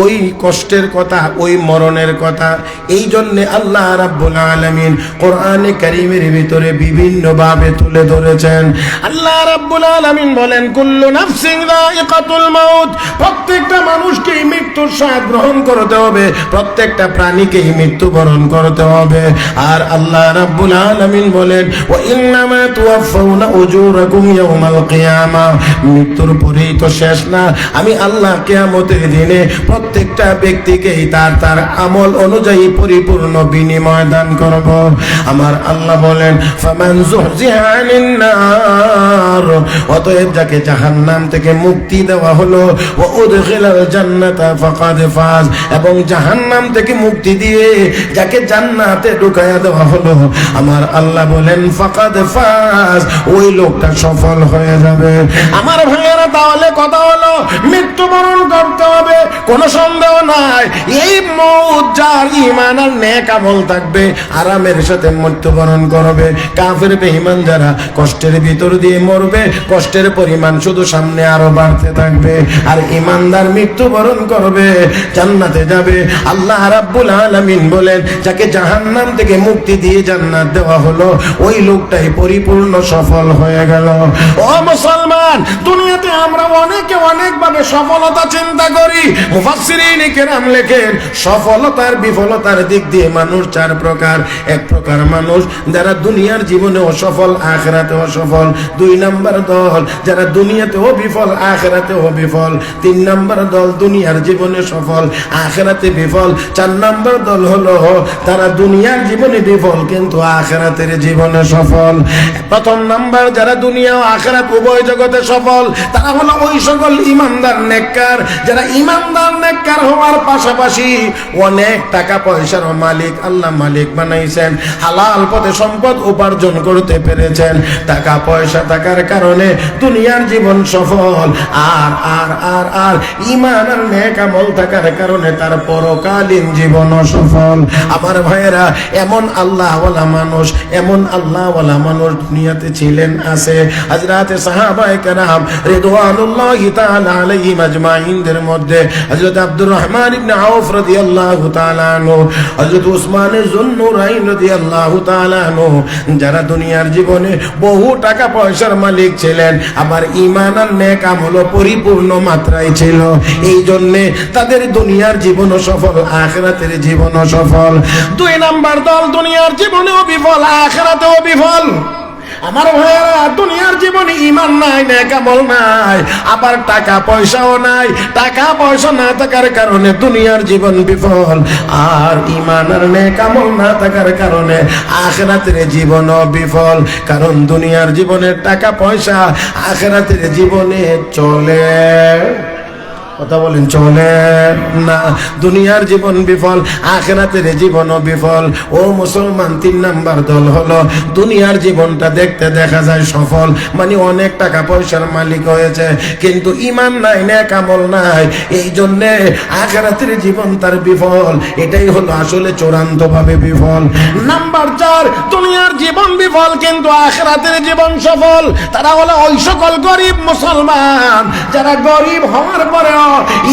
ওই কষ্টের কথা, ওই মরণের কথা এই জন্য আল্লাহ রাব্বুল আলামিন কোরআনে কারীমের ভিতরে বিভিন্ন ভাবে তুলে ধরেছেন। আল্লাহ রাব্বুল আলামিন বলেন, কুল্লু নাফসিন যায়িকাতুল মাউত, প্রত্যেকটা মানুষকে মৃত্যুর স্বাদ গ্রহণ করতে হবে, প্রত্যেকটা প্রাণীকেই মৃত্যুবরণ করতে হবে। আর আল্লাহ রাব্বুল আলামিন বলেন, ওয়া ইন্নামা তুওয়াফাউনা উজুরাকুম ইয়াওমাল কিয়ামা, মৃত্যুর পরেই তো শেষ না, আমি আল্লাহ কিয়ামতের দিনে প্রত্যেকটা ব্যক্তিকেই তার তার আমল অনুযায়ী পরিপূর্ণ বিনিময় দান করব। আমার আল্লাহ বলেন, ফামান যুহজিহা আনিন নার, অতএব যাকে জাহান্নাম থেকে মুক্তি দেওয়া হলো, ওয়া উদখিলাল জান্নাতা ফাকাদ ফাজ, এবং জাহান্নাম থেকে মুক্তি দিয়ে যাকে জান্নাতে ঢুকায়া দেওয়া হলো, আমার আল্লাহ বলেন ফাকাদ ফাজ, ওই লোকটা সফল হয়ে যাবে। আমার ভাইয়েরা, তাহলে কথা হলো মৃত্যুবরণ করতে হবে, কোনো সন্দেহ নাই। এই মৌত যার ঈমান আর নেক আমল থাকবে, আরামের সাথে মৃত্যুবরণ করবে। কাফের বেঈমান যারা কষ্টের ভিতর দিয়ে মরবে, কষ্টের পরিমাণ শুধু সামনে আরো বাড়তে থাকবে। আর ঈমানদার মৃত্যুবরণ করবে, জান্নাতে যাবে। আল্লাহ রাব্বুল আলামিন বলেন, যাকে জাহান্নাম থেকে মুক্তি দিয়ে জান্নাত দেওয়া হলো, ওই লোকটাই পরিপূর্ণ সফল হয়ে গেল। ও মুসলমান, দুনিয়াতে আমরা অনেকে অনেকভাবে সফলতা চিন্তা করি। মুফাসসিরিন কেরাম লেখেন, সফলতার বিফলতার দিক দিয়ে মানুষ চার প্রকার। এক প্রকার মানুষ যারা দুনিয়ার জীবনে অসফল, আখিরাতে অসফল। দুই নাম্বার দল যারা দুনিয়াতেও বিফল, আখিরাতেও বিফল। তিন নাম্বার দল দুনিয়ার জীবনে সফল, আখিরাতে বিফল। চার নাম্বার দল হলো তারা দুনিয়ার জীবনে বিফল কিন্তু আখিরাতের জীবনে সফল। প্রথম নাম্বার যারা দুনিয়া ও আখিরাত উভয় জগতে সফল, তারা হলো ওই সকল ঈমানদার নেককার যারা ঈমানদার নেককার হওয়ার পাশাপাশি অনেক টাকা পয়সার মালিক আল্লাহ মালিক বানাইছেন, হালাল পথে সম্পদ উপার্জন করতে পেরেছেন। টাকা পয়সা থাকার কারণে দুনিয়ার জীবন সফল, আর আর আর আর ঈমান আর নেক আমল থাকার কারণে তার পরকালীন জীবন সফল। আমার ভাইয়েরা, এমন আল্লাহওয়ালা মানুষ দুনিয়াতে ছিলেন, আছে। হযরতে সাহাবায়ে কেরাম রিদওয়ানুল্লাহি তাআলা আলাইহিম আজমাইনদের মধ্যে হযরত আব্দুর রহমান ইবনে আউফ রাদিয়াল্লাহু তাআলা আনহু, হযরত উসমান যুন্নুরাইন রাদিয়াল্লাহু তাআলা আনহু, যারা দুনিয়ার জীবনে বহু টাকা পয়সার মালিক ছিলেন, আবার ঈমান আর নেক আমল পরিপূর্ণ মাত্রায় ছিল। এই জন্য তাদের দুনিয়ার জীবনও সফল, আখিরাতের জীবনও সফল। দুই নাম্বার দল দুনিয়ার জীবনেও বিফল, আখিরাতেও বিফল। আমার ভাইয়েরা, দুনিয়ার জীবনে ঈমান নাই, নেক আমল নাই, আবার টাকা পয়সাও নাই। টাকা পয়সা না থাকার কারণে দুনিয়ার জীবন বিফল, আর ঈমান আর নেক আমল না থাকার কারণে আখিরাতের জীবনও বিফল। কারণ দুনিয়ার জীবনের টাকা পয়সা আখিরাতের জীবনে চলে, কথা বলেন, চলে না। দুনিয়ার জীবন বিফল, আখিরাতের জীবনও বিফল। ও মুসলমান, 3 নাম্বার দল হলো দুনিয়ার জীবনটা দেখতে দেখা যায় সফল, মানে অনেক টাকা পয়সার মালিক হয়েছে, কিন্তু ঈমান নাই, নেক আমল নাই, এই জন্যে আখিরাতের জীবন তার বিফল। এটাই হলো আসলে চূড়ান্ত ভাবে বিফল। নাম্বার 4, দুনিয়ার জীবন বিফল কিন্তু আখিরাতের জীবন সফল। তারা হলো ওই সকল গরিব মুসলমান যারা গরিব হওয়ার পরেও,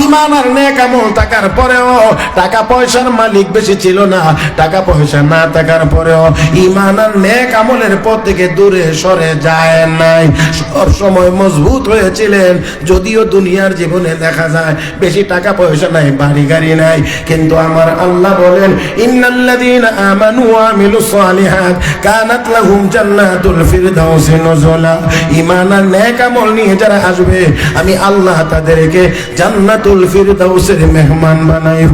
ঈমান আর নেক আমল থাকার পরেও, টাকা পয়সার মালিক বেশি ছিল না, টাকা পয়সা না থাকার পরেও ঈমান আর নেক আমলের পথ থেকে দূরে সরে যায় নাই, সব সময় মজবুত হয়েছিলেন। যদিও দুনিয়ার জীবনে দেখা যায় বেশি টাকা পয়সা নাই, বাড়ি গাড়ি নাই, কিন্তু আমার আল্লাহ বলেন, ইন্নাল্লাযীনা আমানু ওয়া আমিলুস সালিহাত কানাত লাহুম জান্নাতুল ফিরদাউসি নুজুলা। ঈমান আর নেক আমল নিয়ে যারা আসবে, আমি আল্লাহ তাদেরকে জান্নাতুল ফিরদাউসের মেহমান বানাইব।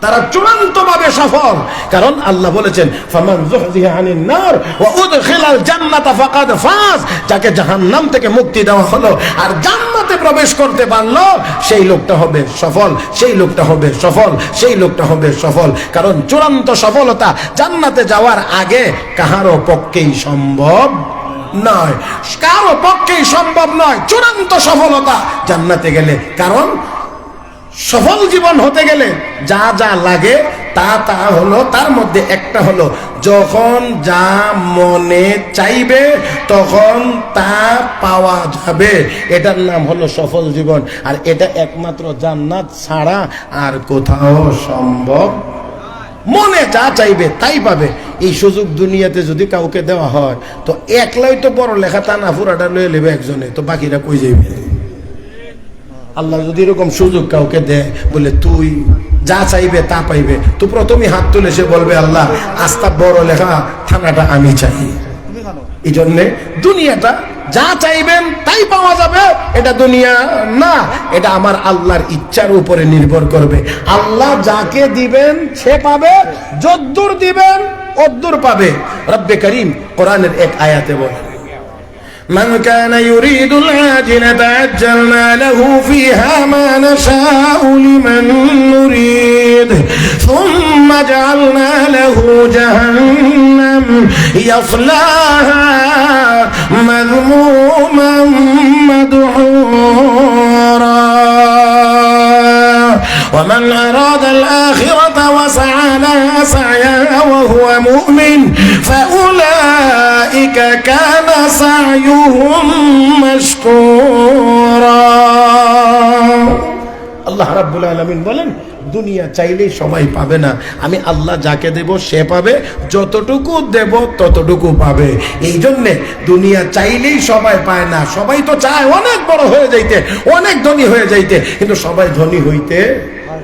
তারা চূড়ান্ত ভাবে সফল, কারণ আল্লাহ বলেছেন, ফামান যুহজিহা আনিন নার ওয়া উদখিলাল জান্নাতা ফাকাদ ফাজ। যাকে জাহান্নাম থেকে মুক্তি দেওয়া হলো আর জান্নাতে প্রবেশ করতে পারলো, সেই লোকটা হবে সফল, সেই লোকটা হবে সফল, সেই লোকটা হবে সফল। কারণ চূড়ান্ত সফলতা জান্নাতে যাওয়ার আগে কাহারও পক্ষেই সম্ভব নয়, কারো পক্ষেই সম্ভব নয় চূড়ান্ত সফলতা জান্নাতে গেলে। কারণ সফল জীবন হতে গেলে যা যা লাগে তা হলো, তার মধ্যে একটা হলো, যখন যা মনে চাইবে তখন তা পাওয়া যাবে, এটার নাম হলো সফল জীবন। আর এটা একমাত্র জান্নাত ছাড়া আর কোথাও সম্ভব। মনে যা চাইবে তাই পাবে। এই সুযোগ দুনিয়াতে যদি কাউকে দেওয়া হয়, তো একলাই তো বড় লেখা তা না, পুরাটা লয়ে নেবে একজনে, তো বাকিরা কই যাইবে? আল্লাহ যদি এরকম সুযোগ কাউকে দেয়, বলে তুই যা চাইবে তা পাইবে, তো প্রথমে হাত তুলে সে বলবে, আল্লাহ আস্তা বড় লেখা থানাটা আমি চাই। এই জন্যে দুনিয়াটা যা চাইবেন তাই পাওয়া যাবে, এটা দুনিয়া না, এটা আমার আল্লাহর ইচ্ছার উপরে নির্ভর করবে। আল্লাহ যাকে দিবেন সে পাবে, যদ্দূর দিবেন অদ্দূর পাবে। রব্বে করিম কোরআনের এক আয়াতে বলেন, من كان يريد العاجلة عجلنا له فيها ما نشاء لمن نريد ثم جعلنا له جهنم يصلاها مذموما مدحورا ومن أراد الآخرة وسعى لها سعيها وهو مؤمن فأولئك كان سعيهم مشكورا। আল্লাহ রাব্বুল আলামিন বলেন, দুনিয়া চাইলেই সবাই পাবে না, আমি আল্লাহ যাকে দেব সে পাবে, যতটুকু দেব ততটুকু পাবে। এই জন্যে দুনিয়া চাইলেই সবাই পায় না। সবাই তো চায় অনেক বড় হয়ে যাইতে, অনেক ধনী হয়ে যাইতে, কিন্তু সবাই ধনী হইতে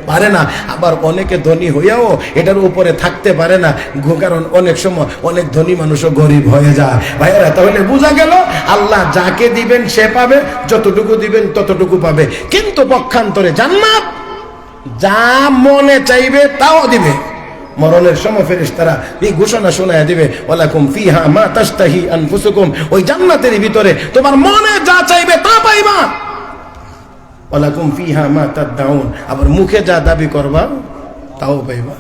পারে না। আবার অনেকে ধনী হইয়াও এটার উপরে থাকতে পারে না, কারণ অনেক সময় অনেক ধনী মানুষও গরিব হয়ে যায়। ভাইয়েরা, তাহলে বোঝা গেল আল্লাহ যাকে দিবেন সে পাবে, যতটুকু দিবেন ততটুকু পাবে। কিন্তু পক্ষান্তরে জান্নাত যা মনে চাইবে তাও দিবে। মরণের সময় ফেরেশতারা এই ঘোষণা শোনায় দিবে, ওয়ালাকুম ফিহা মা তাশতাহি আনফুসুকুম। ওই জান্নাতের ভিতরে তোমার মনে যা চাইবে তা পাইবা। ওয়ালাকুম ফিহা মা তাদউন, আবার মুখে যা দাবি করবা তাও পাইবা।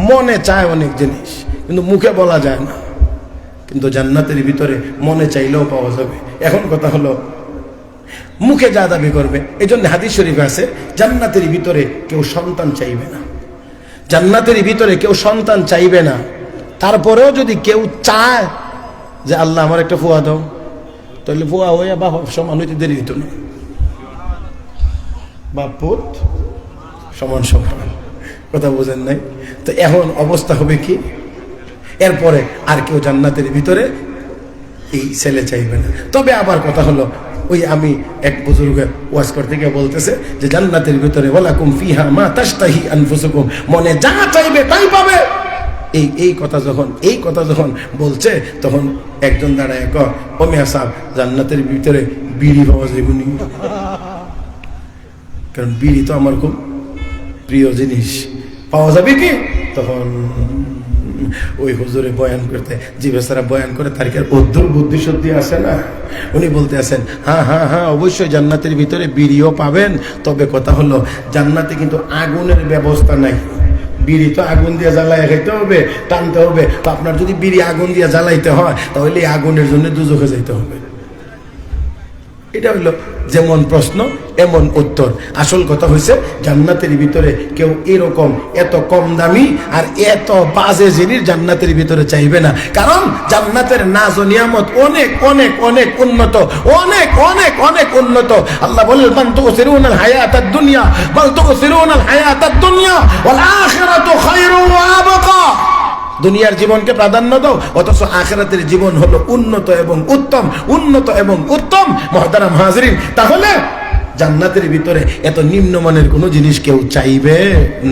মনে চায় অনেক জিনিস, কিন্তু মুখে বলা যায় না, কিন্তু জান্নাতের ভিতরে মনে চাইলেও পাওয়া যাবে। এখন কথা হলো মুখে যা দাবি করবে। এই জন্য হাদিস শরীফে আছে, জান্নাতের ভিতরে কেউ সন্তান চাইবে না, জান্নাতের ভিতরে কেউ সন্তান চাইবে না। তারপরেও যদি কেউ চায় যে আল্লাহ আমার একটা ফুয়া দাও, তাহলে ফুয়া হইয়া বাপ সমান হইতে দেরি হইত না, বাপ পুত সমান সমান। কথা বোঝেন নাই? তো এখন অবস্থা হবে কি, এরপরে আর কেউ জান্নাতের ভিতরে এই ছেলে চাইবে না। তবে আবার কথা হলো, ওই আমি এক বুজুর্গের ওয়াজ করতে গিয়ে বলতেছে যে জান্নাতের ভিতরে ওয়ালাকুম ফিহা মা তাশতাহি আনফুসুকুম, মনে যা চাইবে তাই পাবে। এই কথা যখন বলছে, তখন একজন দাঁড়ায় কয়, ও মিয়া সাহেব, জান্নাতের ভিতরে বিড়ি পাওয়া যাবে নি? কারণ বিড়ি তো আমার খুব প্রিয় জিনিস, পাওয়া যাবে কি? তখন ওই হুজুরে বয়ান করতে, যে বেচারা বয়ান করে তার কি আর অদ্ভুত বুদ্ধি সত্যি আসে না? উনি বলতে আছেন, হ্যাঁ হ্যাঁ হ্যাঁ, অবশ্যই জান্নাতের ভিতরে বিড়িও পাবেন, তবে কথা হলো জান্নাতে কিন্তু আগুনের ব্যবস্থা নাই। বিড়ি তো আগুন দিয়ে জ্বালায় খাইতে হবে, টানতে হবে। তো আপনার যদি বিড়ি আগুন দিয়ে জ্বালাইতে হয়, তাহলে এই আগুনের জন্য দুজখে যাইতে হবে। এটা হলো যেমন প্রশ্ন এমন উত্তর। আসল কথা হয়েছে, জান্নাতের ভিতরে কেউ এরকম এত কম দামি আর এত বাজে জিনিস জান্নাতের ভিতরে চাইবে না। কারণ জান্নাতের নাজ ও নিয়ামত অনেক অনেক অনেক উন্নত, অনেক অনেক অনেক উন্নত। আল্লাহ বলেন, মান তুসিরুনাল হায়াতাদ দুনিয়া বাল তুসিরুনাল হায়াতাদ দুনিয়া ওয়াল আখিরাতু খায়রুন ওয়া আবকা। দুনিয়ার জীবনকে প্রাধান্য দাও, অথচ আখিরাতের জীবন হলো উন্নত এবং উত্তম, উন্নত এবং উত্তম। মুহতারাম হাজিরিন, তাহলে জান্নাতের ভিতরে এত নিম্নমানের কোনো জিনিস কেউ চাইবে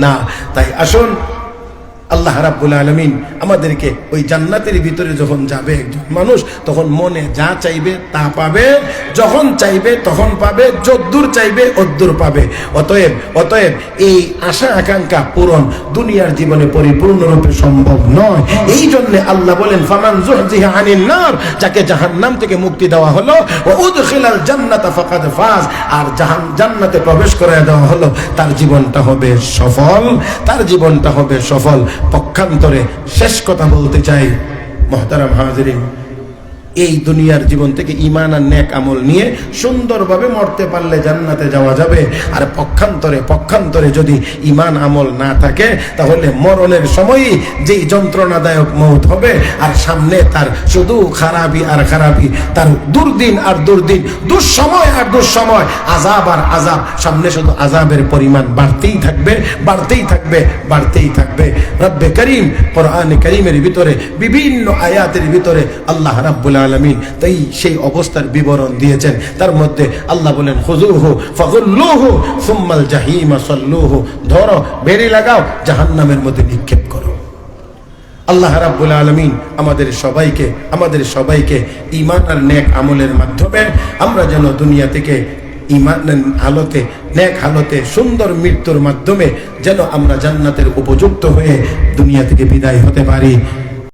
না। তাই আসুন, আল্লাহ রাব্বুল আলামিন আমাদেরকে ওই জান্নাতের ভিতরে যখন যাবে একজন মানুষ, তখন মনে যা চাইবে তা পাবে, যখন চাইবে তখন পাবে, যদ্দূর চাইবে অদ্দূর পাবে। অতএব এই আশা আকাঙ্ক্ষা পূরণ দুনিয়ার জীবনে পরিপূর্ণরূপে সম্ভব নয়। এই জন্য আল্লাহ বলেন, ফামান যুহজিহা আনিন নার, যাকে জাহান্নাম থেকে মুক্তি দেওয়া হলো, ওয়া উদখিলাল জান্নাতা ফাকাদ ফাজ, আর জান্নাতে প্রবেশ করায় দেওয়া হলো, তার জীবনটা হবে সফল, তার জীবনটা হবে সফল। পক্ষান্তরে শেষ কথা বলতে চাই, মুহতারাম হাজিরিন, এই দুনিয়ার জীবন থেকে ঈমান আর নেক আমল নিয়ে সুন্দরভাবে মরতে পারলে জান্নাতে যাওয়া যাবে। আর পক্ষান্তরে যদি ঈমান আমল না থাকে, তাহলে মরণের সময়ই যেই যন্ত্রণাদায়ক মৌত হবে, আর সামনে তার শুধু খারাপি আর খারাপি, তার দুর্দিন আর দুর্দিন, দুঃসময় আর দুঃসময়, আযাব আর আযাব, সামনে শুধু আযাবের পরিমাণ বাড়তেই থাকবে, বাড়তেই থাকবে, বাড়তেই থাকবে। রব্বে করিম কোরআনে কারীমের ভিতরে বিভিন্ন আয়াতের ভিতরে আল্লাহ রাব্বুল আলামিন তাই সেই অবস্থার বিবরণ দিয়েছেন। তার মধ্যে আল্লাহ বলেন, খুযুহু ফাগুল্লুহু সুম্মাল জাহিমা সাল্লুহু, ধরো, বেড়ি লাগাও, জাহান্নামের মধ্যে নিক্ষেপ করো। আল্লাহ রাব্বুল আলামিন আমাদের সবাইকে ঈমান আর নেক আমলের মাধ্যমে আমরা যেন দুনিয়া থেকে ঈমান হালতে, নেক হালতে, সুন্দর মৃত্যুর মাধ্যমে যেন আমরা জান্নাতের উপযুক্ত হয়ে দুনিয়া থেকে বিদায় হতে পারি।